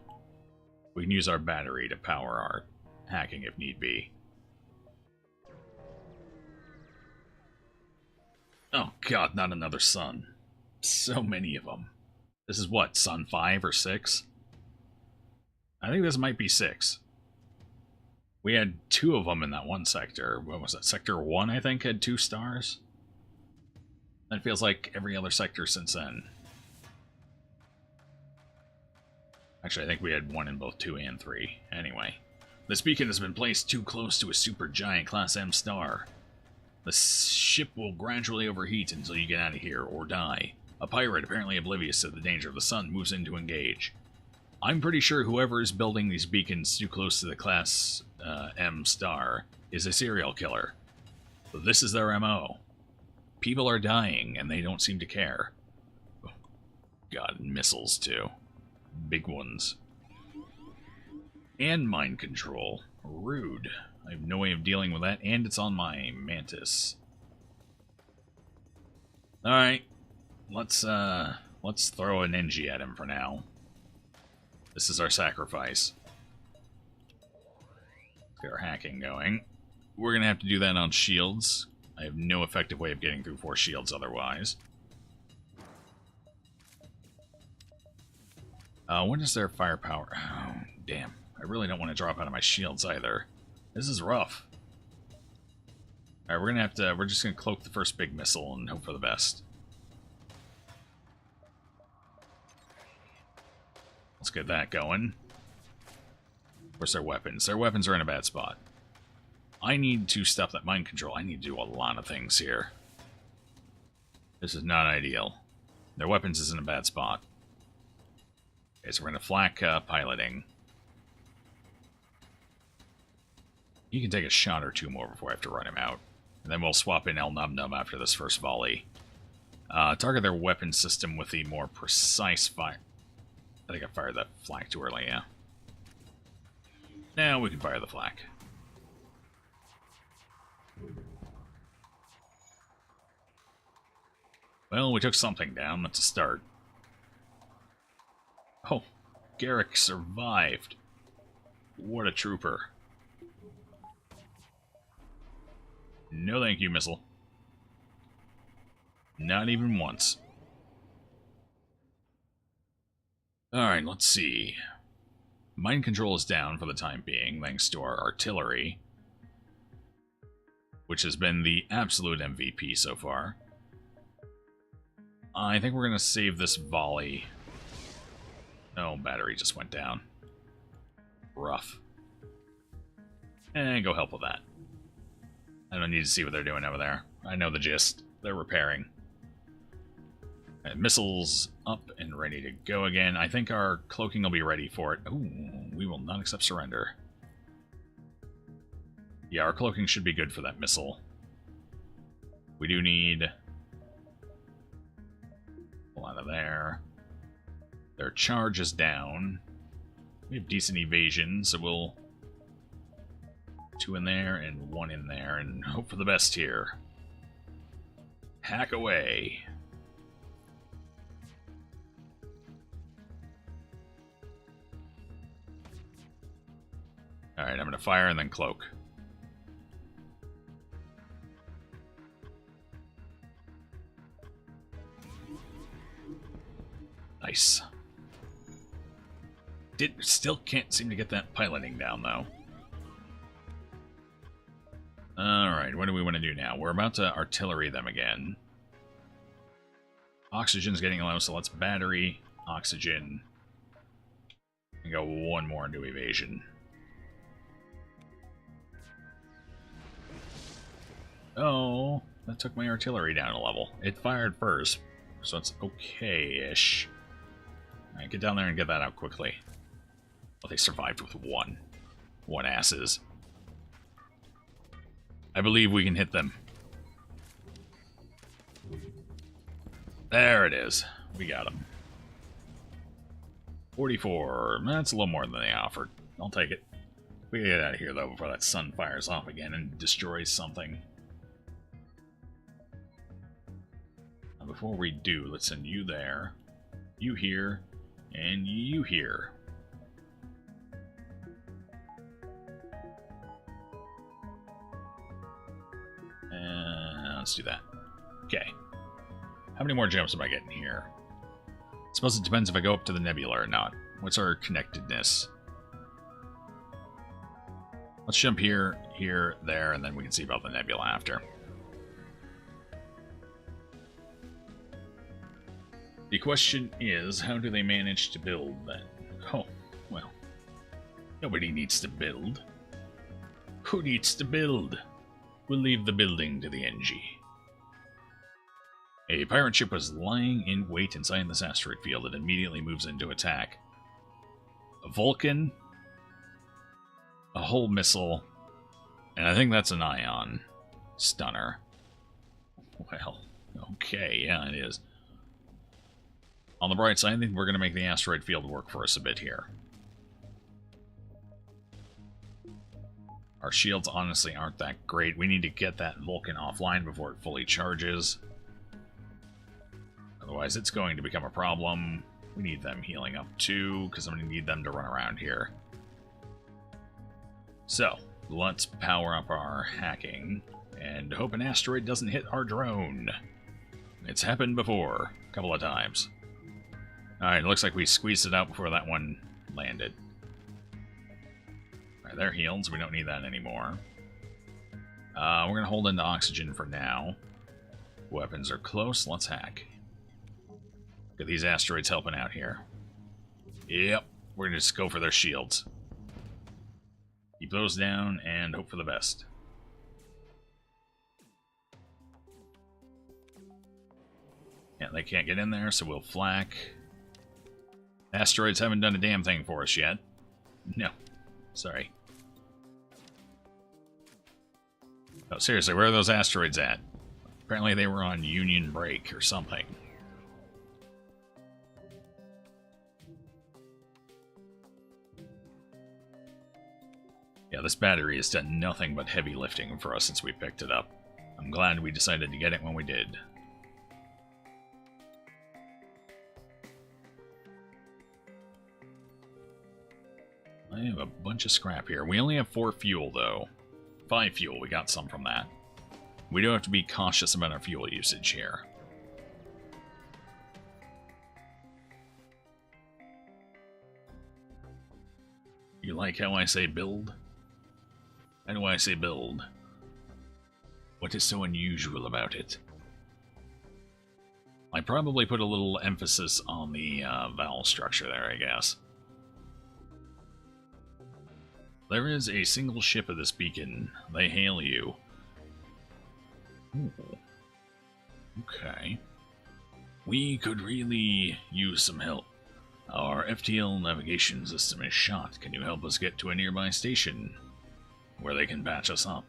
We can use our battery to power our hacking if need be. Oh god, not another sun. So many of them. This is what, sun 5 or 6? I think this might be 6. We had 2 of them in that one sector. What was that? Sector 1, I think, had 2 stars? That feels like every other sector since then. Actually, I think we had 1 in both 2 and 3. Anyway. This beacon has been placed too close to a supergiant Class M star. The ship will gradually overheat until you get out of here, or die. A pirate, apparently oblivious to the danger of the sun, moves in to engage. I'm pretty sure whoever is building these beacons too close to the Class M star is a serial killer. So this is their MO. People are dying, and they don't seem to care. Oh, God, missiles, too. Big ones. And mind control. Rude. I have no way of dealing with that, and it's on my Mantis. Alright. Let's throw an Engie at him for now. This is our sacrifice. Let's get our hacking going. We're gonna have to do that on shields. I have no effective way of getting through 4 shields otherwise. When is their firepower? Oh, damn. I really don't want to drop out of my shields either. This is rough. Alright, we're just gonna cloak the first big missile and hope for the best. Let's get that going. Where's their weapons? Their weapons are in a bad spot. I need to stop that mind control. I need to do a lot of things here. This is not ideal. Their weapons is in a bad spot. Okay, so we're going to flak piloting. You can take a shot or 2 more before I have to run him out. And then we'll swap in El Nub Nub after this first volley. Target their weapon system with the more precise fire. I think I fired that flak too early, yeah. Now we can fire the flak. Well, we took something down. That's a start. Oh, Garrick survived. What a trooper. No thank you, missile. Not even once. Alright, let's see. Mind control is down for the time being, thanks to our artillery, which has been the absolute MVP so far. I think we're going to save this volley. Oh, battery just went down. Rough. And go help with that. I don't need to see what they're doing over there. I know the gist. They're repairing. Missiles up and ready to go again. I think our cloaking will be ready for it. Ooh, we will not accept surrender. Yeah, our cloaking should be good for that missile. We do need Pull out of there. Their charge is down. We have decent evasion, so we'll... 2 in there and 1 in there, and hope for the best here. Hack away. Alright, I'm going to fire and then cloak. Nice. Still can't seem to get that piloting down, though. Alright, what do we want to do now? We're about to artillery them again. Oxygen's getting low, so let's battery, oxygen, and go 1 more into evasion. Oh, that took my artillery down a level. It fired first, so it's okay-ish. Alright, get down there and get that out quickly. Well, they survived with 1. 1 asses. I believe we can hit them. There it is. We got them. 44. That's a little more than they offered. I'll take it. We gotta get out of here, though, before that sun fires off again and destroys something. Now, before we do, let's send you there, you here, and you here. Let's do that. Okay. How many more jumps am I getting here? I suppose it depends if I go up to the nebula or not. What's our connectedness? Let's jump here, here, there, and then we can see about the nebula after. The question is, how do they manage to build that? Oh, well. Nobody needs to build. Who needs to build? We'll leave the building to the NG. A pirate ship was lying in wait inside this asteroid field. It immediately moves into attack. A Vulcan, a hull missile, and I think that's an ion stunner. Well, okay, yeah, it is. On the bright side, I think we're going to make the asteroid field work for us a bit here. Our shields honestly aren't that great. We need to get that Vulcan offline before it fully charges. Otherwise, it's going to become a problem. We need them healing up too, because I'm going to need them to run around here. So, let's power up our hacking, and hope an asteroid doesn't hit our drone. It's happened before, a couple of times. Alright, it looks like we squeezed it out before that one landed. Alright, they're healed, so we don't need that anymore. We're going to hold into oxygen for now. Weapons are close, let's hack. Get these asteroids helping out here. Yep, we're going to just go for their shields. Keep those down and hope for the best. Yeah, they can't get in there, so we'll flak. Asteroids haven't done a damn thing for us yet. No. Sorry. Oh, seriously, where are those asteroids at? Apparently they were on Union break or something. Yeah, this battery has done nothing but heavy lifting for us since we picked it up. I'm glad we decided to get it when we did. I have a bunch of scrap here. We only have 4 fuel, though. 5 fuel, we got some from that. We do have to be cautious about our fuel usage here. You like how I say build? How do I say build? What is so unusual about it? I probably put a little emphasis on the vowel structure there, I guess. There is a single ship of this beacon. They hail you. Ooh. Okay. We could really use some help. Our FTL navigation system is shot. Can you help us get to a nearby station where they can patch us up?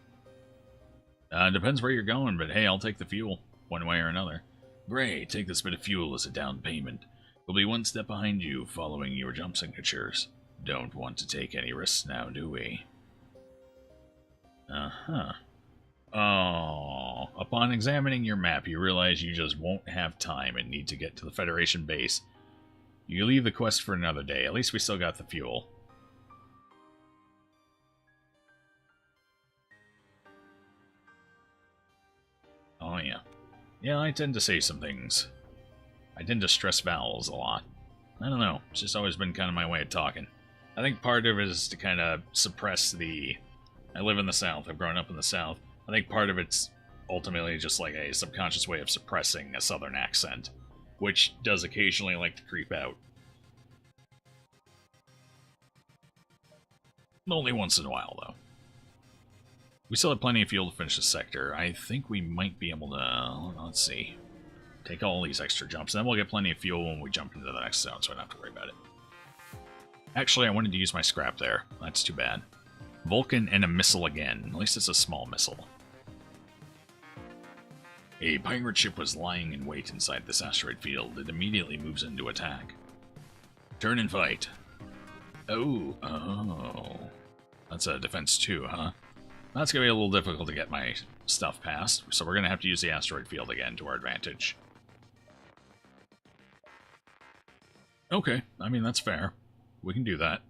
Depends where you're going, but hey, I'll take the fuel, one way or another. Great, take this bit of fuel as a down payment. We'll be one step behind you following your jump signatures. Don't want to take any risks now, do we? Uh-huh. Oh, upon examining your map, you realize you just won't have time and need to get to the Federation base. You leave the quest for another day. At least we still got the fuel. Oh, yeah. Yeah, I tend to say some things. I tend to stress vowels a lot. I don't know. It's just always been kind of my way of talking. I think part of it is to kind of suppress the... I live in the South. I've grown up in the South. I think part of it's ultimately just like a subconscious way of suppressing a Southern accent, which does occasionally like to creep out. Only once in a while, though. We still have plenty of fuel to finish this sector. I think we might be able to... Let's see. Take all these extra jumps, then we'll get plenty of fuel when we jump into the next zone, so I don't have to worry about it. Actually, I wanted to use my scrap there. That's too bad. Vulcan and a missile again. At least it's a small missile. A pirate ship was lying in wait inside this asteroid field. It immediately moves in to attack. Turn and fight. Oh. That's a defense 2, huh? That's going to be a little difficult to get my stuff past, so we're going to have to use the asteroid field again to our advantage. Okay, I mean, that's fair. We can do that.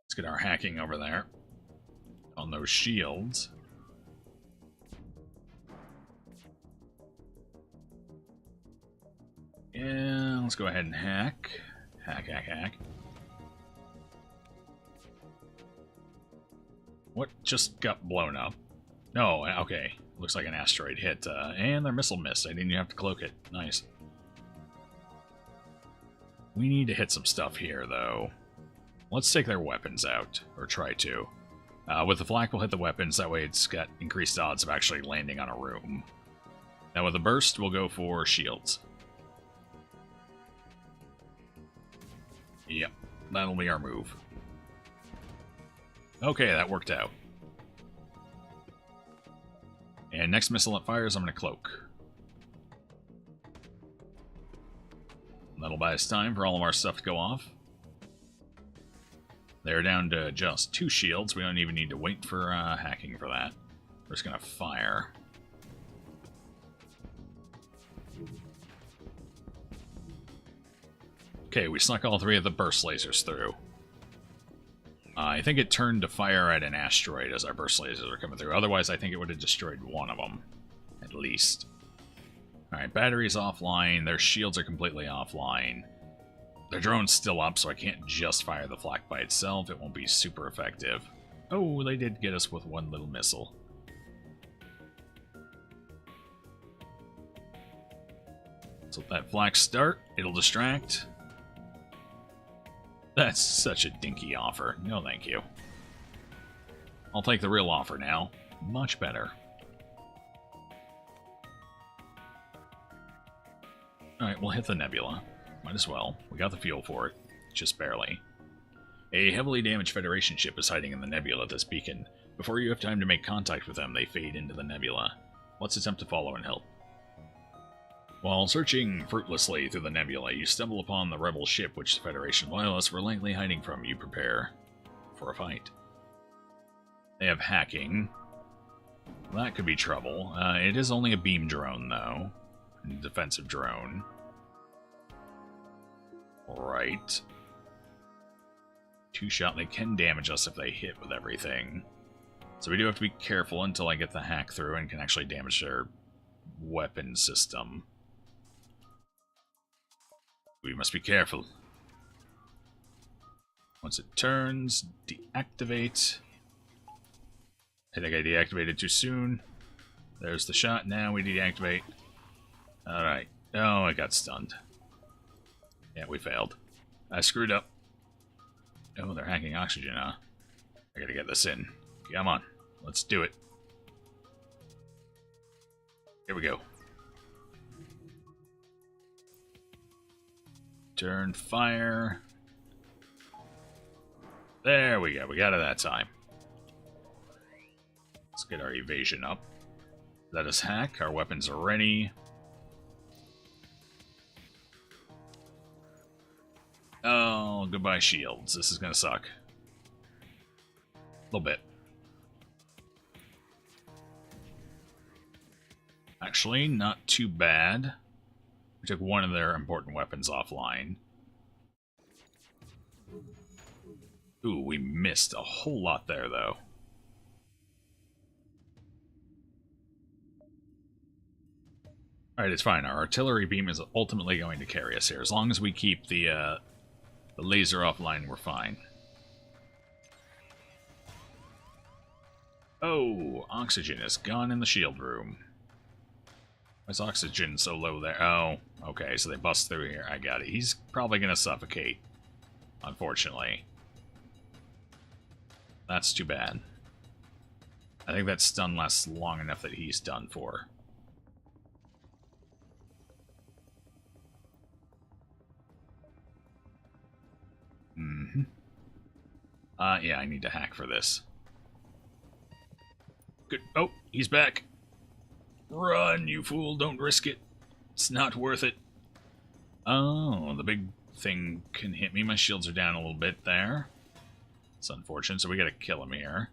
Let's get our hacking over there. On those shields. Yeah, let's go ahead and hack. Hack. What just got blown up? No, okay. Looks like an asteroid hit. And their missile missed. I didn't even have to cloak it. Nice. We need to hit some stuff here, though. Let's take their weapons out. Or try to. With the flak, we'll hit the weapons. That way it's got increased odds of actually landing on a room. Now with the burst, we'll go for shields. Yep. That'll be our move. Okay, that worked out. And next missile that fires, I'm going to cloak. That'll buy us time for all of our stuff to go off. They're down to just 2 shields. We don't even need to wait for hacking for that. We're just going to fire. Okay, we snuck all 3 of the burst lasers through. I think it turned to fire at an asteroid as our burst lasers are coming through. Otherwise, I think it would have destroyed one of them. At least. Alright, batteries offline. Their shields are completely offline. Their drone's still up, so I can't just fire the flak by itself. It won't be super effective. Oh, they did get us with one little missile. So let that flak start. It'll distract. That's such a dinky offer. No, thank you. I'll take the real offer now. Much better. Alright, we'll hit the nebula. Might as well. We got the fuel for it. Just barely. A heavily damaged Federation ship is hiding in the nebula at this beacon. Before you have time to make contact with them, they fade into the nebula. Let's attempt to follow and help. While searching fruitlessly through the nebula, you stumble upon the rebel ship which the Federation loyalists were likely hiding from. You prepare for a fight. They have hacking. That could be trouble. It is only a beam drone, though. A defensive drone. Right. 2-shot. They can damage us if they hit with everything. So we do have to be careful until I get the hack through and can actually damage their weapon system. We must be careful. Once it turns, deactivate. I think I deactivated too soon. There's the shot. Now we deactivate. Alright. Oh, I got stunned. Yeah, we failed. I screwed up. Oh, they're hacking oxygen, huh? I gotta get this in. Come on. Let's do it. Here we go. Turn fire. There we go. We got it that time. Let's get our evasion up. Let us hack. Our weapons are ready. Oh, goodbye shields. This is gonna suck. A little bit. Actually, not too bad. We took one of their important weapons offline. Ooh, we missed a whole lot there, though. Alright, it's fine. Our artillery beam is ultimately going to carry us here. As long as we keep the laser offline, we're fine. Oh, oxygen is gone in the shield room. Why's oxygen so low there? Oh, okay, so they bust through here. I got it. He's probably going to suffocate, unfortunately. That's too bad. I think that stun lasts long enough that he's done for. Mm-hmm. Yeah, I need to hack for this. Good. Oh, he's back. Run, you fool. Don't risk it. It's not worth it. Oh, the big thing can hit me. My shields are down a little bit there. It's unfortunate, so we gotta kill him here.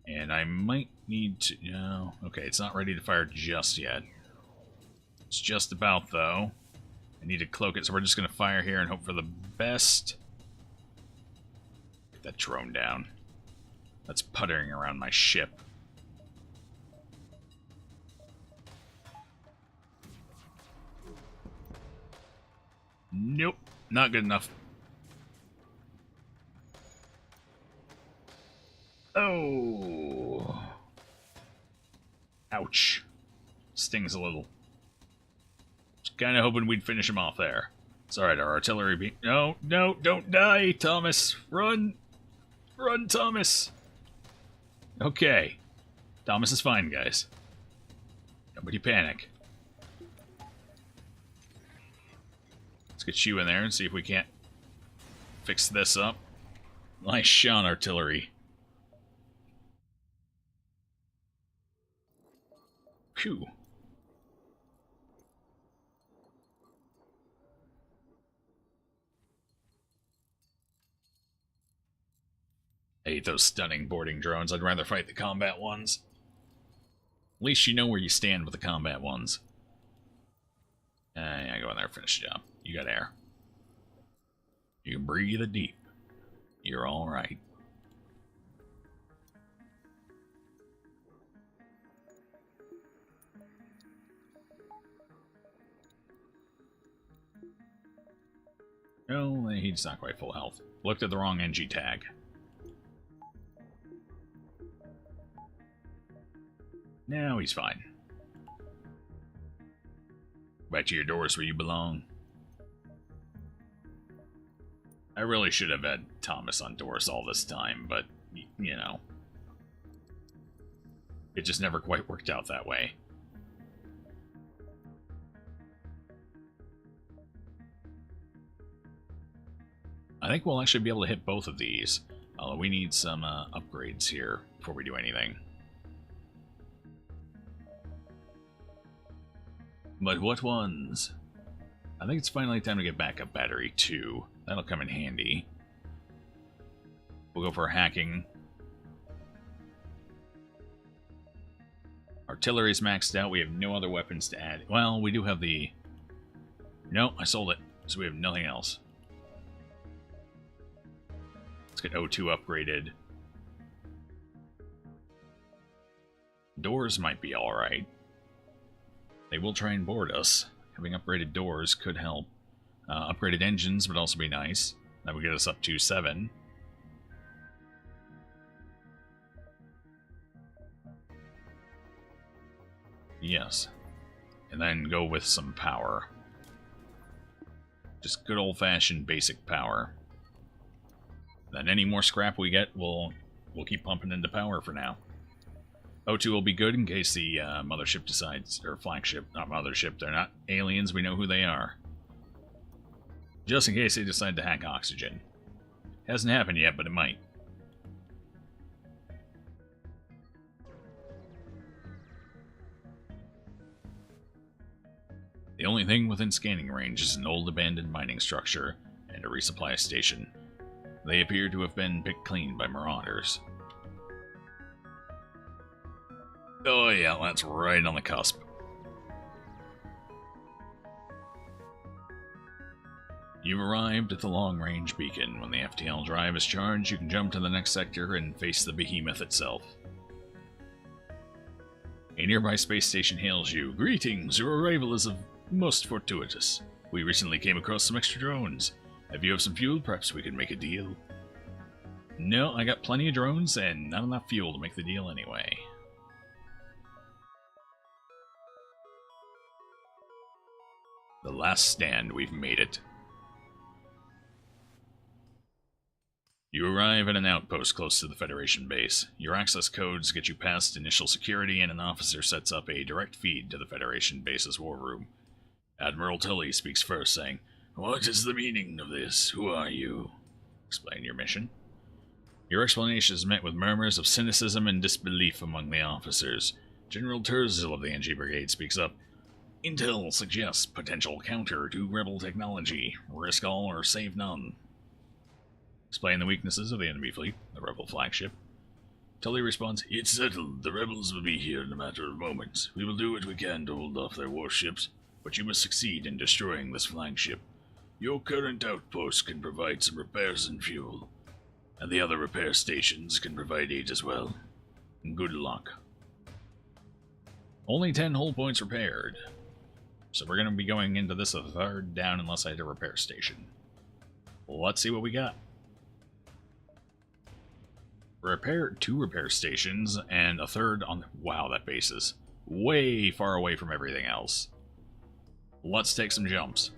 And I might need to... No. Okay, it's not ready to fire just yet. It's just about, though. I need to cloak it, so we're just gonna fire here and hope for the best. Get that drone down. That's puttering around my ship. Nope, not good enough. Oh. Ouch. Stings a little. Just kind of hoping we'd finish him off there. It's alright, our artillery beam... No, no, don't die, Thomas. Run. Run, Thomas. Okay. Thomas is fine, guys. Nobody panic. Let's get you in there and see if we can't fix this up. Nice shot, artillery. Phew. I hate those stunning boarding drones. I'd rather fight the combat ones. At least you know where you stand with the combat ones. Yeah, go in there, finish the job. You got air. You can breathe it deep. You're alright. No, he's not quite full health. Looked at the wrong NG tag. Now he's fine. Back to your doors where you belong. I really should have had Thomas on doors all this time, but, you know. It just never quite worked out that way. I think we'll actually be able to hit both of these. Although we need some upgrades here before we do anything. But what ones? I think it's finally time to get backup battery 2. That'll come in handy. We'll go for hacking. Artillery's maxed out. We have no other weapons to add. Well, we do have the... No, I sold it. So we have nothing else. Let's get O2 upgraded. Doors might be alright. They will try and board us. Having upgraded doors could help. Upgraded engines would also be nice. That would get us up to 7. Yes. And then go with some power. Just good old-fashioned basic power. Then any more scrap we get, we'll keep pumping into power for now. O2 will be good in case the mothership decides, or flagship, not mothership, they're not aliens, we know who they are. Just in case they decide to hack oxygen. Hasn't happened yet, but it might. The only thing within scanning range is an old abandoned mining structure and a resupply station. They appear to have been picked clean by marauders. Oh yeah, that's right on the cusp. You've arrived at the long-range beacon. When the FTL drive is charged, you can jump to the next sector and face the behemoth itself. A nearby space station hails you. Greetings, your arrival is most fortuitous. We recently came across some extra drones. If you have some fuel, perhaps we could make a deal. No, I got plenty of drones and not enough fuel to make the deal anyway. The last stand, we've made it. You arrive at an outpost close to the Federation base. Your access codes get you past initial security, and an officer sets up a direct feed to the Federation base's war room. Admiral Tully speaks first, saying, "What is the meaning of this? Who are you?" Explain your mission. Your explanation is met with murmurs of cynicism and disbelief among the officers. General Terzil of the NG Brigade speaks up. "Intel suggests potential counter to rebel technology. Risk all or save none." Explain the weaknesses of the enemy fleet, the rebel flagship. Tully responds, "It's settled. The rebels will be here in a matter of moments. We will do what we can to hold off their warships, but you must succeed in destroying this flagship. Your current outpost can provide some repairs and fuel, and the other repair stations can provide aid as well. Good luck." Only 10 hull points repaired. So we're going to be going into this a third down unless I hit a repair station. Let's see what we got. Repair 2 repair stations and a third on... Wow, that base is way far away from everything else. Let's take some jumps.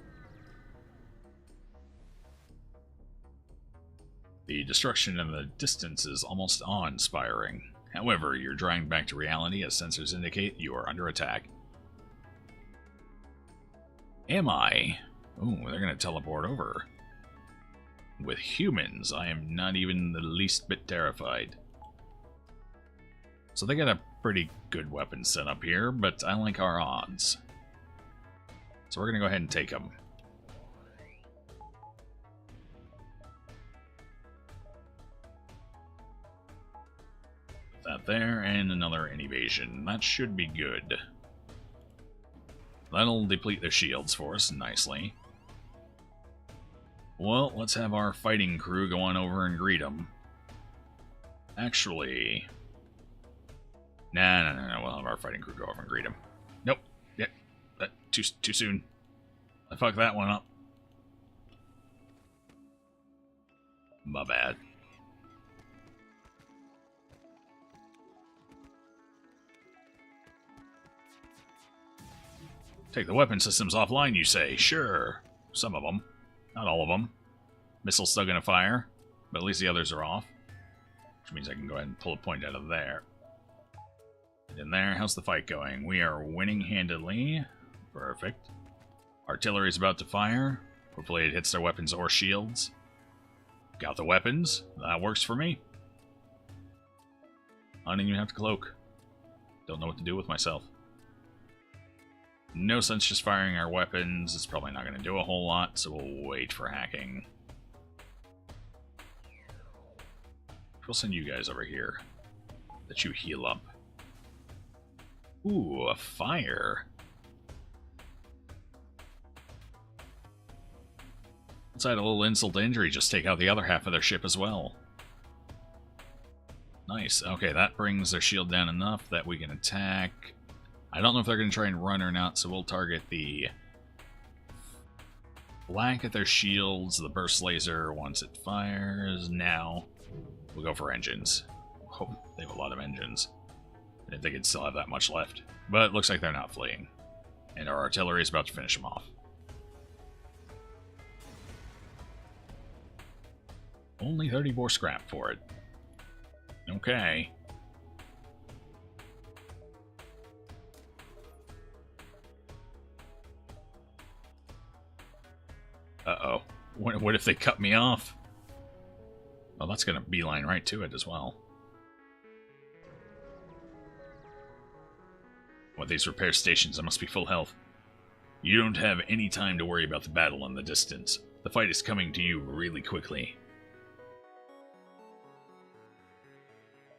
The destruction in the distance is almost awe-inspiring. However, you're dragged back to reality as sensors indicate you are under attack. Am I? Ooh, they're going to teleport over. With humans, I am not even the least bit terrified. So they got a pretty good weapon set up here, but I like our odds. So we're going to go ahead and take them. Put that there, and another invasion. That should be good. That'll deplete their shields for us nicely. Well, let's have our fighting crew go on over and greet them. Actually... No. We'll have our fighting crew go over and greet them. Nope. Yep. Too soon. I fucked that one up. My bad. Take the weapon systems offline, you say? Sure. Some of them. Not all of them. Missile's still gonna fire, but at least the others are off. Which means I can go ahead and pull a point out of there. And in there, how's the fight going? We are winning handedly. Perfect. Artillery's about to fire. Hopefully it hits their weapons or shields. Got the weapons. That works for me. I don't even have to cloak. Don't know what to do with myself. No sense just firing our weapons. It's probably not going to do a whole lot, so we'll wait for hacking. We'll send you guys over here. Let you heal up. Ooh, a fire. Let's add a little insult to injury, just take out the other half of their ship as well. Nice. Okay, that brings their shield down enough that we can attack. I don't know if they're going to try and run or not, so we'll target the flank at their shields, the burst laser once it fires. Now, we'll go for engines. Oh, they have a lot of engines. I didn't think it'd still have that much left. But it looks like they're not fleeing. And our artillery is about to finish them off. Only 34 scrap for it. Okay. Uh-oh. What if they cut me off? Oh, that's going to beeline right to it as well. With these repair stations, I must be full health. You don't have any time to worry about the battle in the distance. The fight is coming to you really quickly.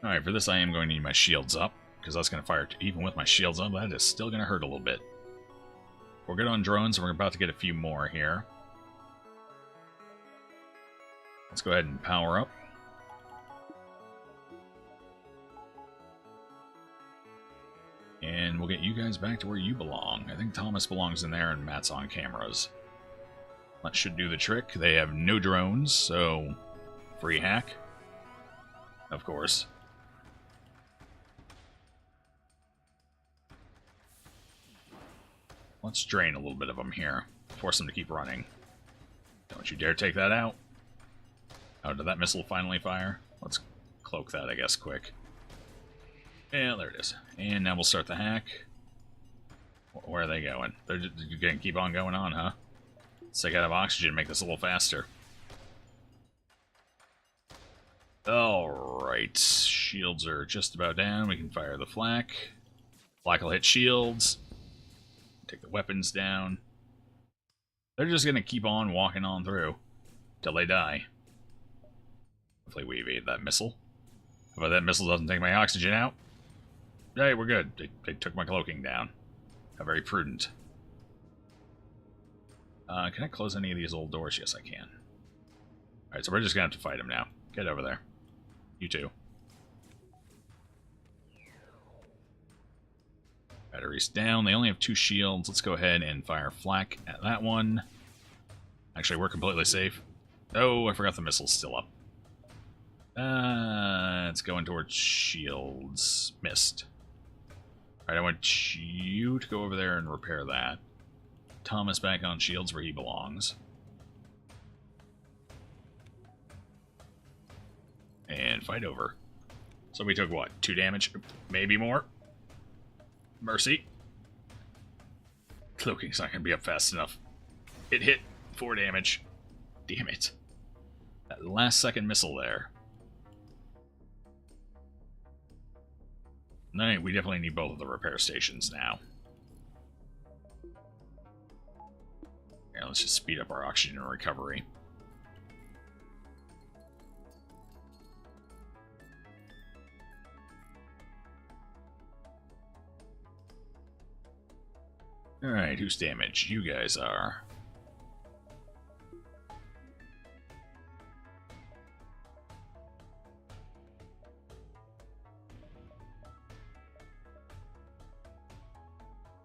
Alright, for this I am going to need my shields up, because that's going to fire, even with my shields up, that is still going to hurt a little bit. We're good on drones, and we're about to get a few more here. Let's go ahead and power up. And we'll get you guys back to where you belong. I think Thomas belongs in there and Matt's on cameras. That should do the trick. They have no drones, so free hack. Of course. Let's drain a little bit of them here. Force them to keep running. Don't you dare take that out. Oh, did that missile finally fire? Let's cloak that, I guess, quick. Yeah, there it is. And now we'll start the hack. Where are they going? They're going to keep on going on, huh? Let's take out of oxygen, make this a little faster. Alright. Shields are just about down. We can fire the flak. Flak will hit shields. Take the weapons down. They're just going to keep on walking on through till they die. Hopefully we evade that missile. How about that missile doesn't take my oxygen out? Hey, we're good. They took my cloaking down. How very prudent. Can I close any of these old doors? Yes, I can. Alright, so we're just going to have to fight him now. Get over there. You too. Batteries down. They only have 2 shields. Let's go ahead and fire flak at that one. Actually, we're completely safe. Oh, I forgot the missile's still up. It's going towards shields. Missed. Alright, I want you to go over there and repair that. Thomas back on shields where he belongs. And fight over. So we took what? 2 damage? Maybe more? Mercy. Cloaking's not going to be up fast enough. It hit 4 damage. Damn it. That last second missile there. Alright, we definitely need both of the repair stations now. Yeah, let's just speed up our oxygen recovery. Alright, who's damaged? You guys are.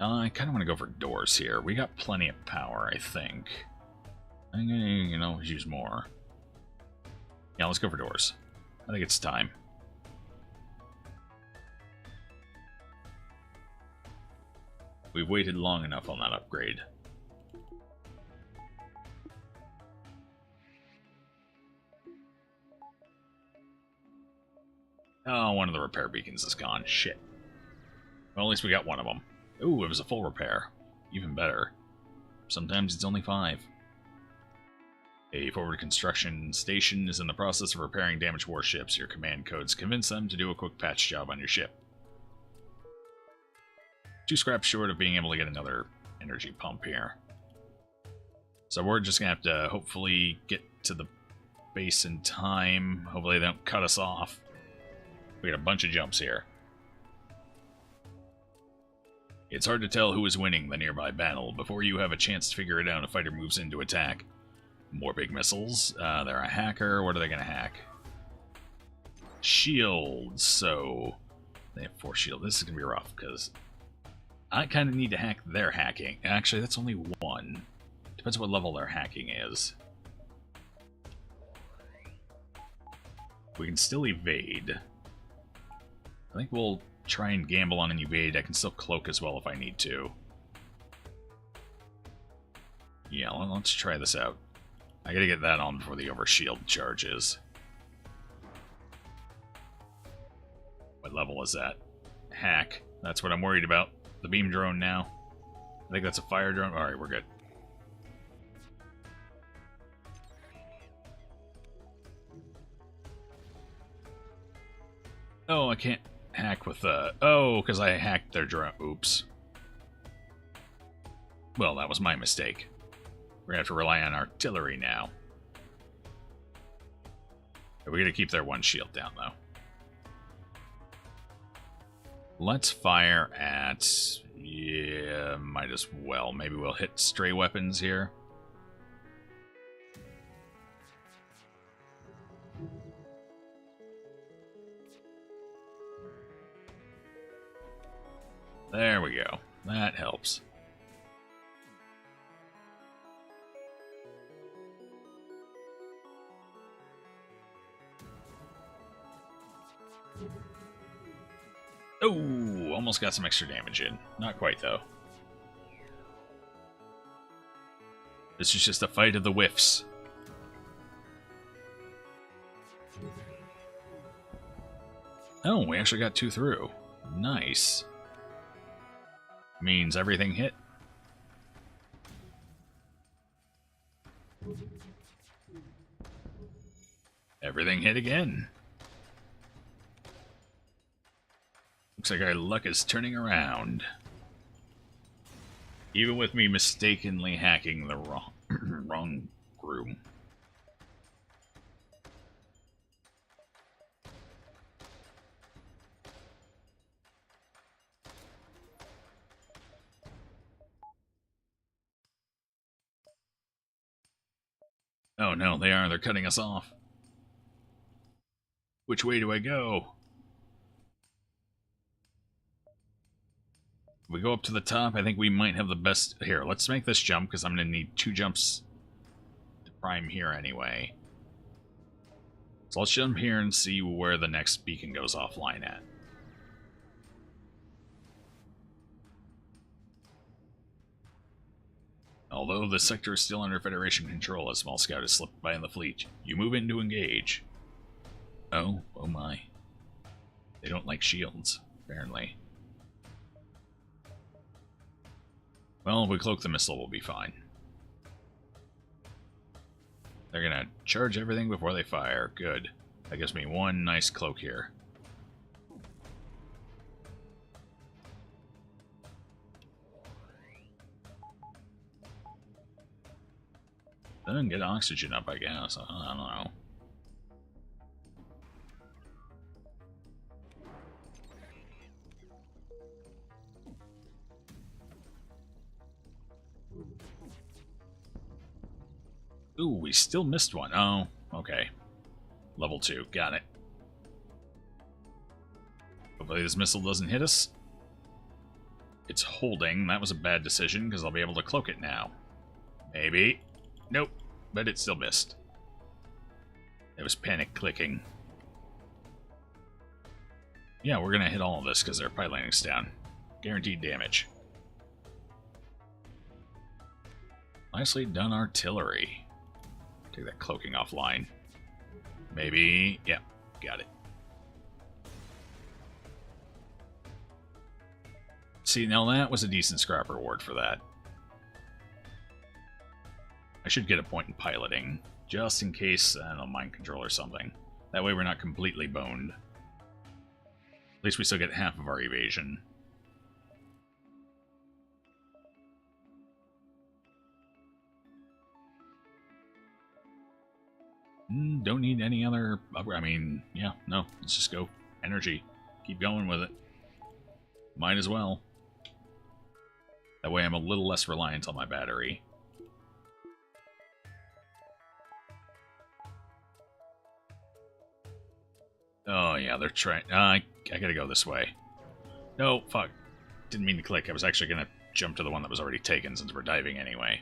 I kind of want to go for doors here. We got plenty of power, I think. I'm gonna, you know, use more. Yeah, let's go for doors. I think it's time. We've waited long enough on that upgrade. Oh, one of the repair beacons is gone. Shit. Well, at least we got one of them. Ooh, it was a full repair. Even better. Sometimes it's only 5. A forward construction station is in the process of repairing damaged warships. Your command codes convince them to do a quick patch job on your ship. 2 scraps short of being able to get another energy pump here. So we're just going to have to hopefully get to the base in time. Hopefully they don't cut us off. We got a bunch of jumps here. It's hard to tell who is winning the nearby battle. Before you have a chance to figure it out, a fighter moves in to attack. More big missiles. They're a hacker. What are they going to hack? Shields. So they have 4 shields. This is going to be rough because I kind of need to hack their hacking. Actually, that's only 1. Depends what level their hacking is. We can still evade. I think we'll try and gamble on an evade. I can still cloak as well if I need to. Yeah, let's try this out. I gotta get that on before the overshield charges. What level is that? Hack. That's what I'm worried about. The beam drone now. I think that's a fire drone. Alright, we're good. Oh, I can't hack with the... Oh, because I hacked their drone. Oops. Well, that was my mistake. We're gonna have to rely on artillery now. We're gonna keep their one shield down, though. Let's fire at... yeah, might as well. Maybe we'll hit stray weapons here. There we go. That helps. Oh, almost got some extra damage in. Not quite, though. This is just a fight of the whiffs. Oh, we actually got 2 through. Nice. Means everything hit. Everything hit again. Looks like our luck is turning around. Even with me mistakenly hacking the wrong room. Oh no, they are. They're cutting us off. Which way do I go? If we go up to the top, I think we might have the best... Here, let's make this jump, because I'm going to need 2 jumps to prime here anyway. So let's jump here and see where the next beacon goes offline at. Although the sector is still under Federation control, a small scout has slipped by in the fleet. You move in to engage. Oh my. They don't like shields, apparently. Well, if we cloak the missile, we'll be fine. They're gonna charge everything before they fire. Good. That gives me 1 nice cloak here. Then get oxygen up, I guess. I don't know. Ooh, we still missed one. Oh, okay. Level 2. Got it. Hopefully this missile doesn't hit us. It's holding. That was a bad decision, because I'll be able to cloak it now. Maybe. Nope. But it still missed. It was panic clicking. Yeah, we're going to hit all of this, because their piloting's down. Guaranteed damage. Nicely done, artillery. Take that cloaking offline. Maybe... yeah, got it. See, now that was a decent scrap reward for that. I should get a point in piloting, just in case, I don't know, mind control or something. That way we're not completely boned. At least we still get half of our evasion. Don't need any other... I mean, yeah, no. Let's just go. Energy. Keep going with it. Might as well. That way I'm a little less reliant on my battery. Oh, yeah, they're trying... I gotta go this way. No, fuck. Didn't mean to click. I was actually gonna jump to the one that was already taken since we're diving anyway.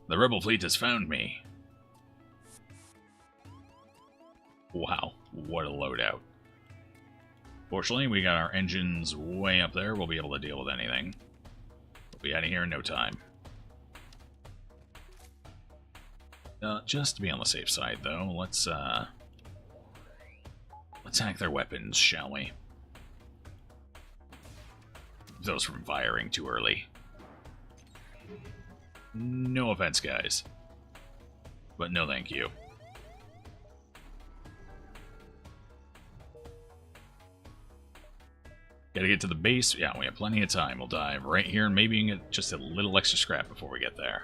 The rebel fleet has found me. Wow, what a loadout. Fortunately, we got our engines way up there. We'll be able to deal with anything. We'll be out of here in no time. Just to be on the safe side, though, let's hack their weapons, shall we? Those from firing too early. No offense, guys. But no thank you. Gotta get to the base. Yeah, we have plenty of time. We'll dive right here and maybe get just a little extra scrap before we get there.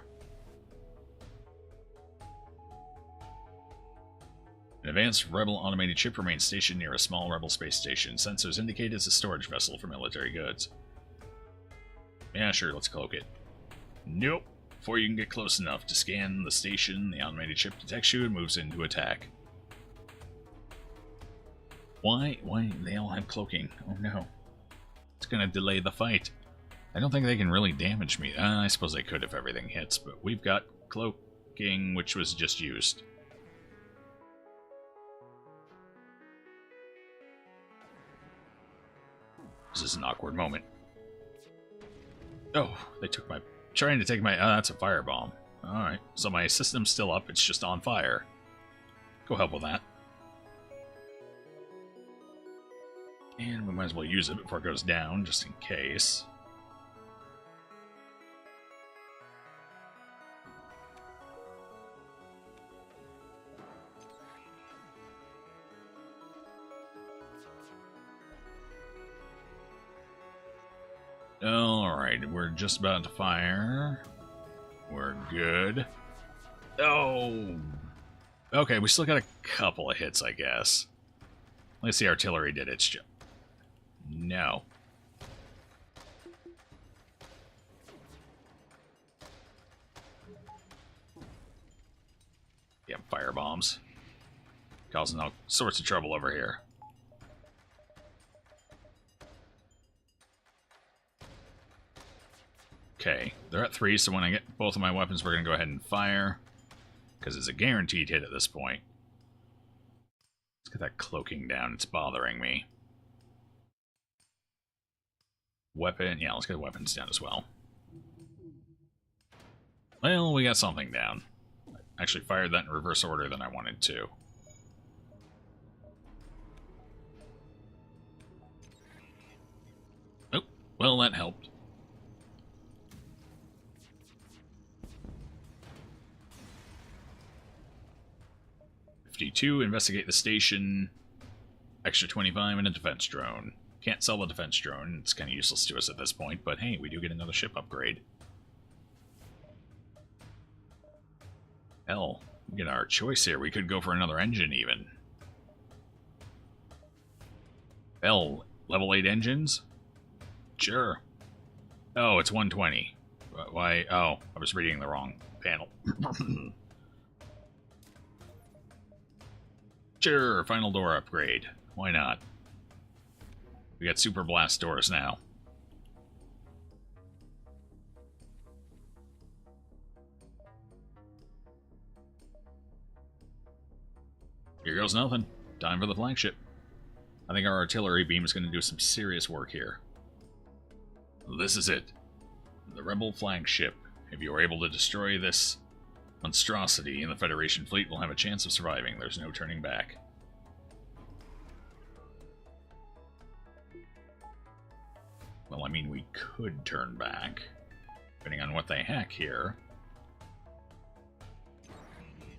An advanced Rebel automated ship remains stationed near a small Rebel space station. Sensors indicate it's a storage vessel for military goods. Yeah, sure, let's cloak it. Nope. Before you can get close enough to scan the station, the automated ship detects you and moves into attack. Why? Why? They all have cloaking. Oh no. It's gonna delay the fight. I don't think they can really damage me. I suppose they could if everything hits, but we've got cloaking, which was just used. This is an awkward moment. Oh, they took my... Trying to take my... Oh, that's a firebomb. Alright, so my system's still up, it's just on fire. Go help with that. And we might as well use it before it goes down, just in case. Alright, we're just about to fire. We're good. Oh! Okay, we still got a couple of hits, I guess. Let's see, the artillery did its job. No. Yeah, fire bombs. Causing all sorts of trouble over here. Okay, they're at 3, so when I get both of my weapons, we're going to go ahead and fire. Because it's a guaranteed hit at this point. Let's get that cloaking down. It's bothering me. Weapon. Yeah, let's get weapons down as well. Well, we got something down. I actually fired that in reverse order than I wanted to. Oh, well, that helped. $52, investigate the station. Extra 25 and a defense drone. Can't sell the defense drone. It's kind of useless to us at this point, but hey, we do get another ship upgrade. Hell, we get our choice here. We could go for another engine, even. Hell, level 8 engines? Sure. Oh, it's 120. Why? Oh, I was reading the wrong panel. Sure, final door upgrade. Why not? We got super blast doors now. Here goes nothing. Time for the flagship. I think our artillery beam is going to do some serious work here. This is it. The Rebel flagship. If you are able to destroy this monstrosity, the Federation fleet will have a chance of surviving. There's no turning back. Well, I mean, we could turn back, depending on what they hack here.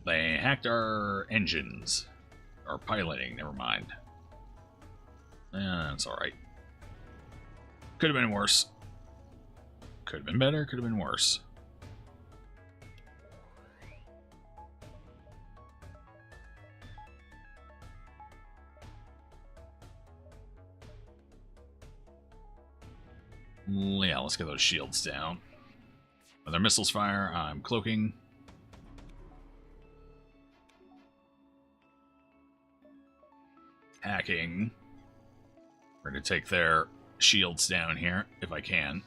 They hacked our engines. Or piloting, never mind. That's alright. Could have been worse. Could have been better, could have been worse. Yeah, let's get those shields down. When their missiles fire, I'm cloaking. Hacking. We're going to take their shields down here, if I can.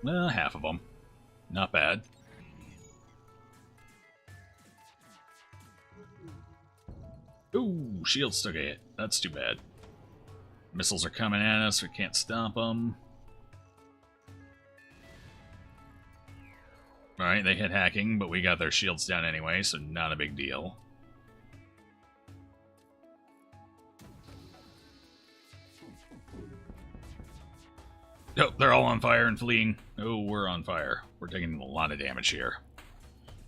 Well, half of them. Not bad. Ooh, shields took a hit. That's too bad. Missiles are coming at us. We can't stop them. Alright, they hit hacking, but we got their shields down anyway, so not a big deal. Oh, they're all on fire and fleeing. Oh, we're on fire. We're taking a lot of damage here.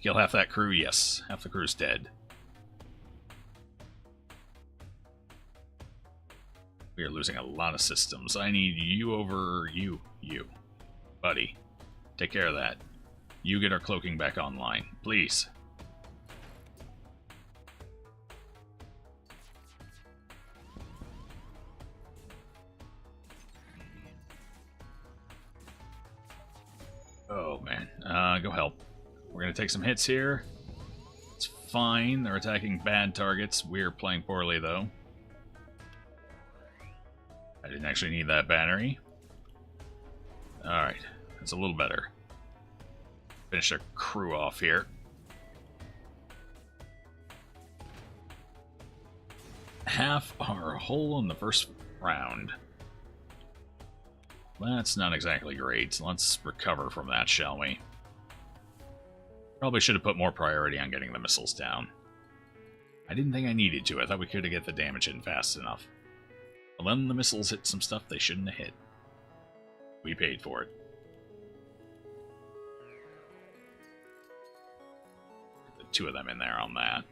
Kill half that crew? Yes. Half the crew's dead. We are losing a lot of systems. I need you over you. You. Buddy. Take care of that. You get our cloaking back online. Please. Oh, man. Go help. We're going to take some hits here. It's fine. They're attacking bad targets. We're playing poorly, though. I didn't actually need that battery. Alright. That's a little better. Finish our crew off here. Half our hull in the first round. That's not exactly great, so let's recover from that, shall we? Probably should have put more priority on getting the missiles down. I didn't think I needed to. I thought we could have get the damage in fast enough. But then the missiles hit some stuff they shouldn't have hit. We paid for it. Put the two of them in there on that.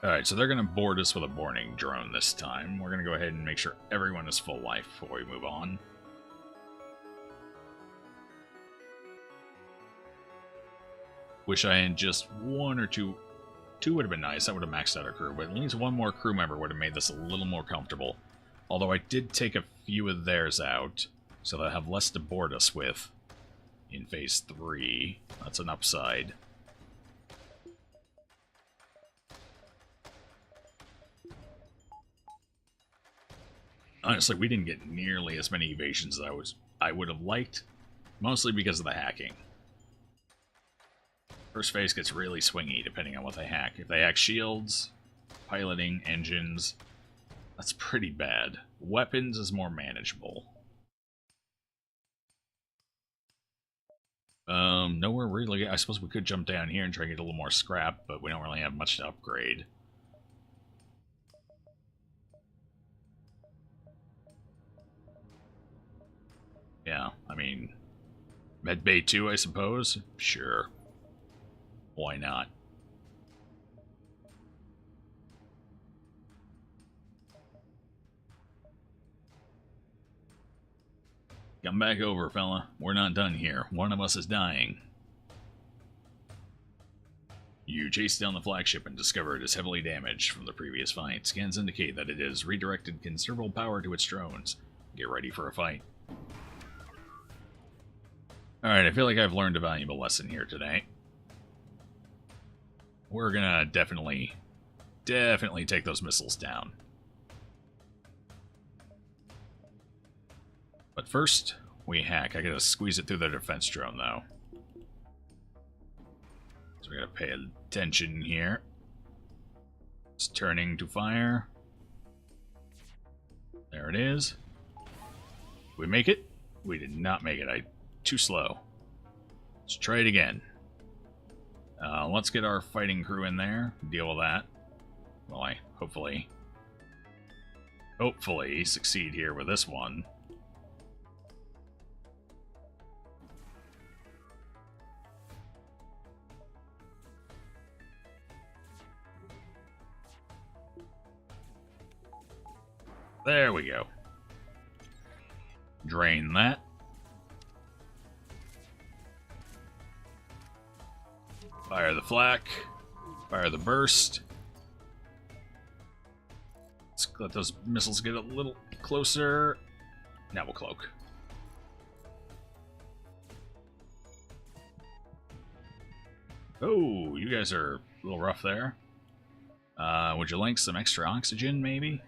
Alright, so they're going to board us with a boarding drone this time. We're going to go ahead and make sure everyone is full life before we move on. Wish I had just one or two. Two would have been nice. That would have maxed out our crew. But at least one more crew member would have made this a little more comfortable. Although I did take a few of theirs out, so they'll have less to board us with in Phase 3. That's an upside. Honestly, we didn't get nearly as many evasions as I would have liked, mostly because of the hacking. First phase gets really swingy depending on what they hack. If they hack shields, piloting, engines, that's pretty bad. Weapons is more manageable. Nowhere really. I suppose we could jump down here and try to get a little more scrap, but we don't really have much to upgrade. Yeah, I mean, Medbay 2, I suppose? Sure. Why not? Come back over, fella. We're not done here. One of us is dying. You chase down the flagship and discover it is heavily damaged from the previous fight. Scans indicate that it has redirected considerable power to its drones. Get ready for a fight. Alright, I feel like I've learned a valuable lesson here today. We're gonna definitely take those missiles down. But first, we hack. I gotta squeeze it through the defense drone, though. So we gotta pay attention here. It's turning to fire. There it is. Did we make it? We did not make it. Too slow. Let's try it again. Let's get our fighting crew in there. Deal with that. Well, I hopefully succeed here with this one. There we go. Drain that. Fire the flak. Fire the burst. Let's let those missiles get a little closer. Now we'll cloak. Oh, you guys are a little rough there. Would you like some extra oxygen, maybe?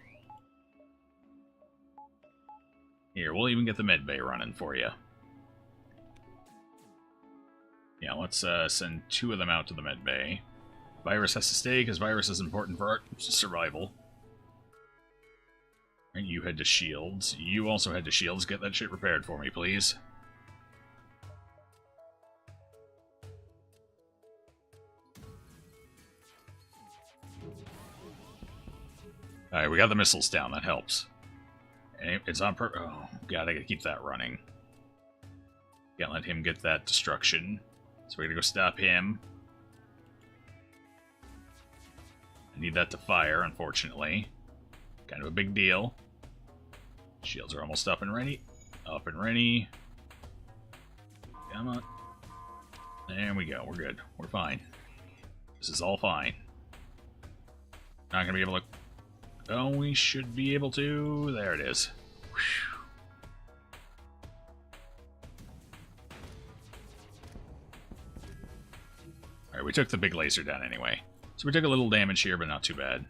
Here, we'll even get the med bay running for you. Yeah, let's send two of them out to the med bay. Virus has to stay, because virus is important for our survival. And you head to shields. You also head to shields. Get that shit repaired for me, please. Alright, we got the missiles down. That helps. It's on purpose. Oh, God, I gotta keep that running. Can't let him get that destruction. So we're gonna go stop him. I need that to fire, unfortunately. Kind of a big deal. Shields are almost up and ready. Up and ready. Come on. There we go. We're good. We're fine. This is all fine. Not gonna be able to... Oh, we should be able to... There it is. Whew. Alright, we took the big laser down anyway. So we took a little damage here, but not too bad.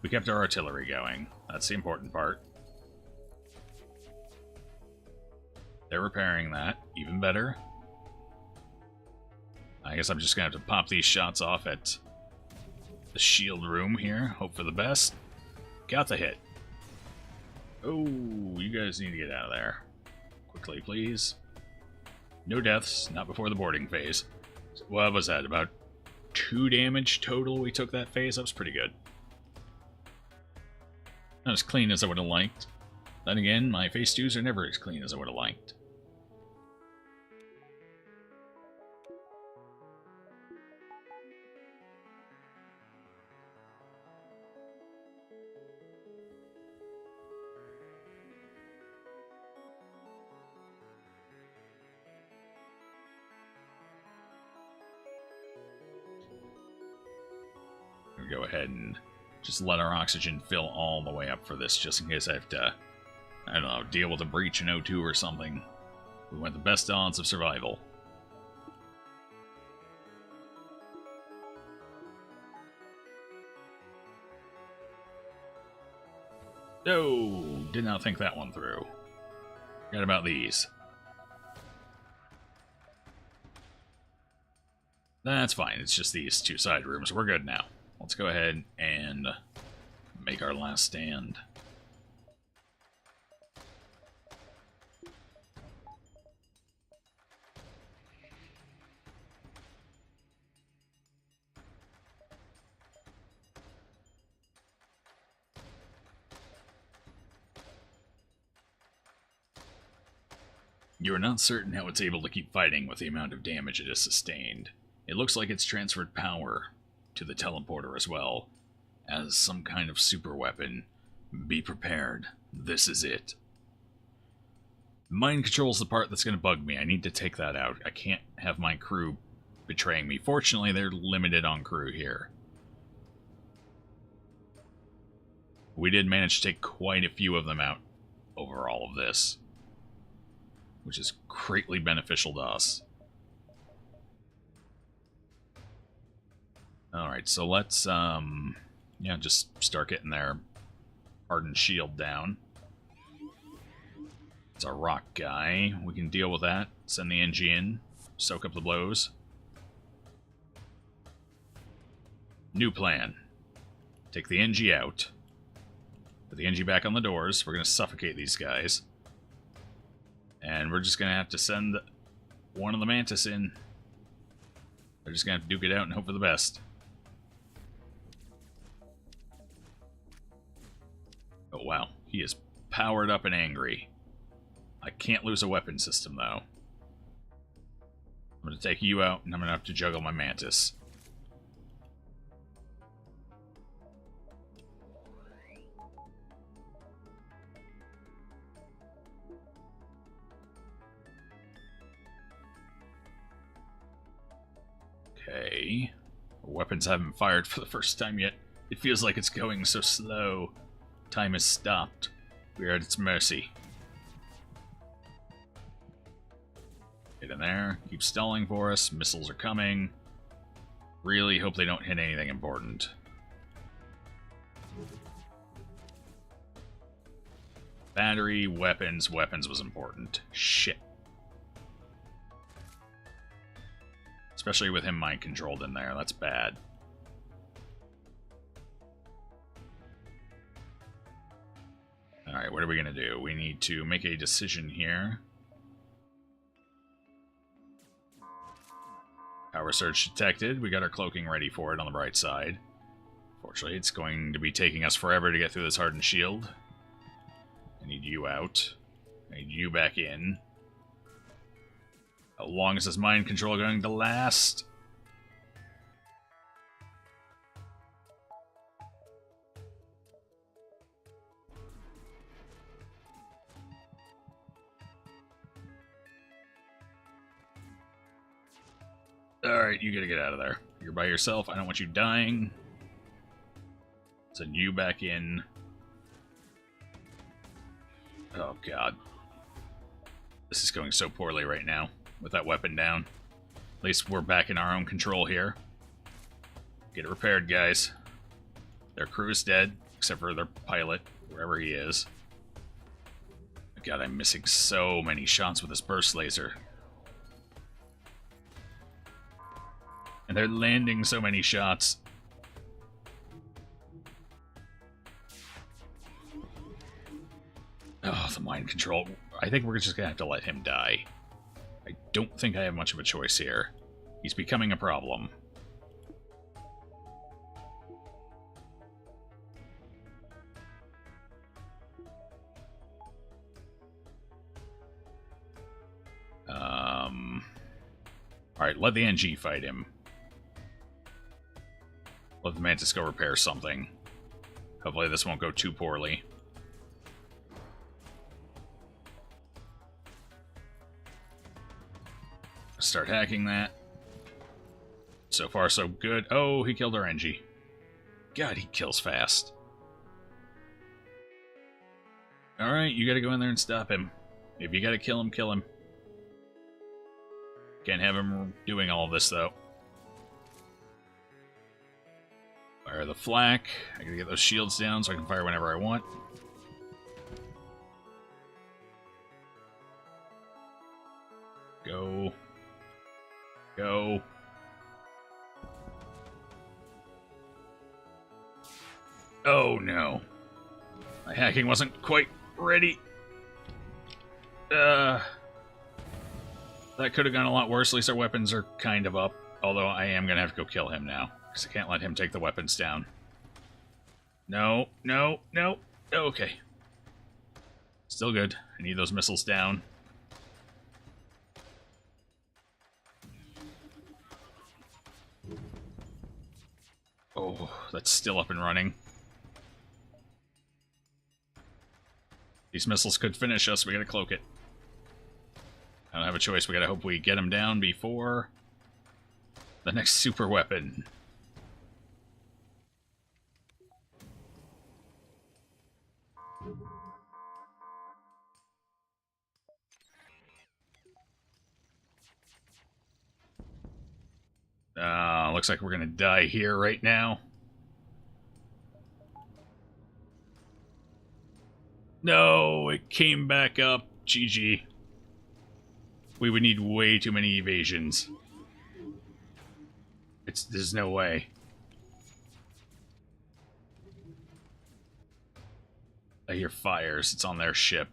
We kept our artillery going. That's the important part. They're repairing that. Even better. I guess I'm just going to have to pop these shots off at the shield room here. Hope for the best. Got the hit. Oh, you guys need to get out of there. Quickly, please. No deaths. Not before the boarding phase. What was that? About 2 damage total we took that phase? That was pretty good. Not as clean as I would have liked. Then again, my phase 2s are never as clean as I would have liked. Go ahead and just let our oxygen fill all the way up for this, just in case I have to, I don't know, deal with a breach in O2 or something. We want the best odds of survival. No, did not think that one through. Forgot about these. That's fine, it's just these 2 side rooms. We're good now. Let's go ahead and make our last stand. You are not certain how it's able to keep fighting with the amount of damage it has sustained. It looks like it's transferred power to the teleporter as well, as some kind of super weapon. Be prepared. This is it. Mind control's the part that's going to bug me. I need to take that out. I can't have my crew betraying me. Fortunately, they're limited on crew here. We did manage to take quite a few of them out over all of this, which is greatly beneficial to us. Alright, so let's, yeah, just start getting their hardened shield down. It's a rock guy. We can deal with that. Send the NG in. Soak up the blows. New plan. Take the NG out. Put the NG back on the doors. We're going to suffocate these guys. And we're just going to have to send one of the Mantis in. They're just going to have to duke it out and hope for the best. Oh, wow. He is powered up and angry. I can't lose a weapon system, though. I'm going to take you out, and I'm going to have to juggle my Mantis. Okay. Weapons haven't fired for the first time yet. It feels like it's going so slow. Time has stopped. We are at its mercy. Get in there. Keep stalling for us. Missiles are coming. Really hope they don't hit anything important. Battery, weapons. Weapons was important. Shit. Especially with him mind-controlled in there. That's bad. Alright, what are we going to do? We need to make a decision here. Power surge detected. We got our cloaking ready for it on the bright side. Fortunately, it's going to be taking us forever to get through this hardened shield. I need you out. I need you back in. How long is this mind control going to last? Alright, you gotta get out of there. You're by yourself. I don't want you dying. Send you back in. Oh, God. This is going so poorly right now with that weapon down. At least we're back in our own control here. Get it repaired, guys. Their crew is dead, except for their pilot, wherever he is. God, I'm missing so many shots with this burst laser. And they're landing so many shots. Oh, the mind control. I think we're just gonna have to let him die. I don't think I have much of a choice here. He's becoming a problem. Alright, let the NG fight him. Let the Mantis go repair something. Hopefully this won't go too poorly. Start hacking that. So far, so good. Oh, he killed our NG. God, he kills fast. Alright, you gotta go in there and stop him. If you gotta kill him, kill him. Can't have him doing all this, though. Fire the flak. I gotta get those shields down so I can fire whenever I want. Go. Go. Oh, no. My hacking wasn't quite ready. That could have gone a lot worse. At least our weapons are kind of up. Although I am going to have to go kill him now. Because I can't let him take the weapons down. No, no, no. Okay. Still good. I need those missiles down. Oh, that's still up and running. These missiles could finish us. We gotta cloak it. I don't have a choice. We gotta hope we get him down before the next super weapon. Looks like we're gonna die here right now. No, it came back up. GG. We would need way too many evasions. There's no way. I hear fires. It's on their ship.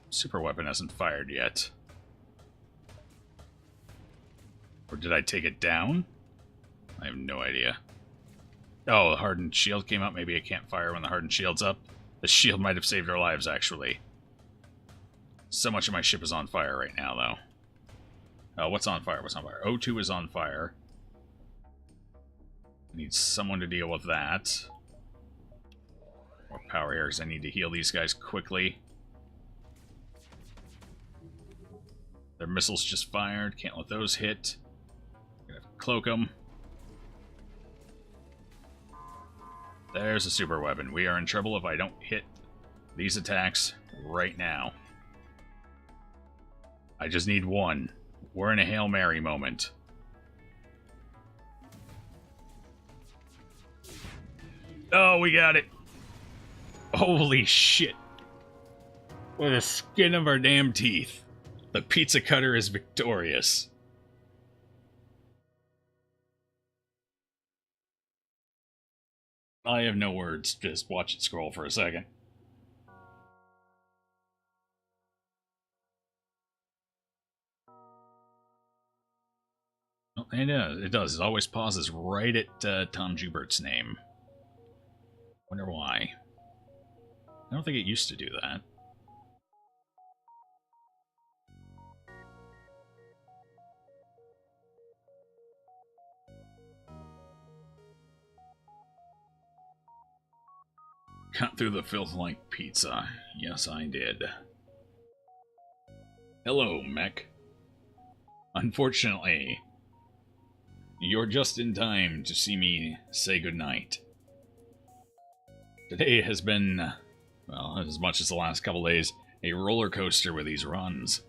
Super weapon hasn't fired yet. Or did I take it down? I have no idea. Oh, the hardened shield came up. Maybe I can't fire when the hardened shield's up. The shield might have saved our lives, actually. So much of my ship is on fire right now, though. What's on fire? What's on fire? O2 is on fire. I need someone to deal with that. More power here, because I need to heal these guys quickly. Their missiles just fired. Can't let those hit. Gonna have to cloak them. There's a super weapon. We are in trouble if I don't hit these attacks right now. I just need one. We're in a Hail Mary moment. Oh, we got it. Holy shit. With the skin of our damn teeth. The pizza cutter is victorious. I have no words. Just watch it scroll for a second. Well, it does. It always pauses right at Tom Jubert's name. Wonder why. I don't think it used to do that. Cut through the filth like pizza. Yes, I did. Hello, mech. Unfortunately, you're just in time to see me say goodnight. Today has been, well, as much as the last couple days, a roller coaster with these runs.